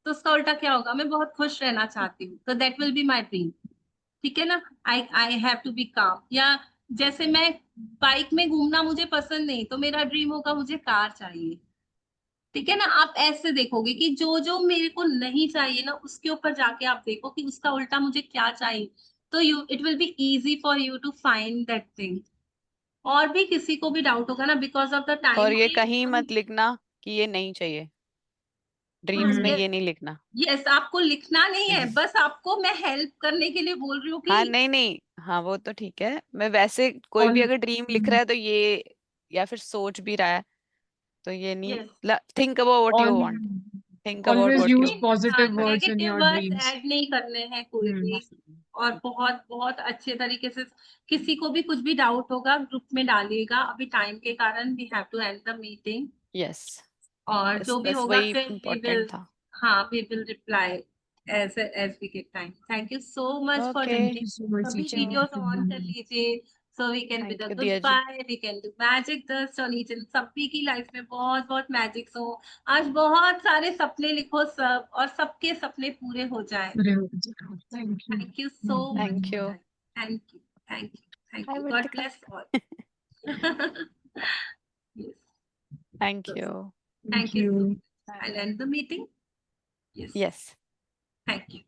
Speaker 1: तो उसका उल्टा क्या होगा, मैं बहुत खुश रहना चाहती हूँ, तो that will be my dream. ठीक है ना? आई आई हैव टू बी काम। या जैसे मैं बाइक में घूमना मुझे पसंद नहीं, तो मेरा ड्रीम होगा मुझे कार चाहिए। ठीक है ना? आप ऐसे देखोगे कि जो जो मेरे को नहीं चाहिए ना, उसके ऊपर जाके आप देखो कि उसका उल्टा मुझे क्या चाहिए। तो you it will be easy for you to find that thing. और भी किसी को भी डाउट होगा ना, बिकॉज ऑफ द
Speaker 2: और
Speaker 1: टाइम
Speaker 2: ये
Speaker 1: कि
Speaker 2: कहीं
Speaker 1: हम।
Speaker 2: मत लिखना कि ये नहीं चाहिए, ड्रीम्स में
Speaker 3: हम्म।
Speaker 2: ये नहीं लिखना।
Speaker 1: यस, आपको लिखना नहीं है, बस आपको मैं हेल्प करने के लिए बोल रही हूँ
Speaker 2: हाँ,
Speaker 1: कि।
Speaker 2: नहीं नहीं, हाँ वो तो ठीक है। मैं वैसे कोई भी
Speaker 3: और
Speaker 2: अगर ड्रीम लिख रहा है तो ये, या फिर सोच भी रहा है, तो ये नहीं,
Speaker 1: yes.
Speaker 2: Think about what you want, think about
Speaker 3: always
Speaker 2: what
Speaker 3: use
Speaker 2: you.
Speaker 3: Positive words in
Speaker 1: negative
Speaker 3: your
Speaker 1: words
Speaker 3: dreams.
Speaker 1: Add नहीं करने हैं कोई भी। और बहुत बहुत अच्छे तरीके से किसी को भी कुछ भी डाउट होगा ग्रुप में डालिएगा। अभी टाइम के कारण we have to end the meeting.
Speaker 2: Yes,
Speaker 1: और
Speaker 2: बस
Speaker 1: जो भी
Speaker 2: बस
Speaker 1: होगा
Speaker 2: वही
Speaker 1: फिर वी
Speaker 2: इम्पोर्टेंट
Speaker 1: विल,
Speaker 2: था।
Speaker 1: हाँ we will reply as we get time. Thank you so much for
Speaker 2: okay,
Speaker 3: thank
Speaker 1: joining.
Speaker 3: You so much
Speaker 1: सभी
Speaker 3: टीचर।
Speaker 1: वीडियोस ऑन कर लीजिए, so we can be
Speaker 2: thank
Speaker 1: the
Speaker 2: you
Speaker 1: good
Speaker 2: दिया जी।
Speaker 1: Bye, we can do magic dust on each and सभी की life में बहुत बहुत मैजिक्स हो। आज बहुत सारे सपने लिखो सब, और सबके सपने पूरे हो जाए।
Speaker 3: Thank
Speaker 1: thank you so much
Speaker 2: thank
Speaker 1: for
Speaker 2: you.
Speaker 1: That. Thank you, thank you, thank
Speaker 2: hi
Speaker 1: you, God
Speaker 2: Vartika.
Speaker 1: Bless all. Yes.
Speaker 2: Thank
Speaker 1: So,
Speaker 2: you.
Speaker 1: thank you so
Speaker 3: you.
Speaker 1: much. I'll end the meeting. Yes.
Speaker 2: Yes.
Speaker 1: Thank you.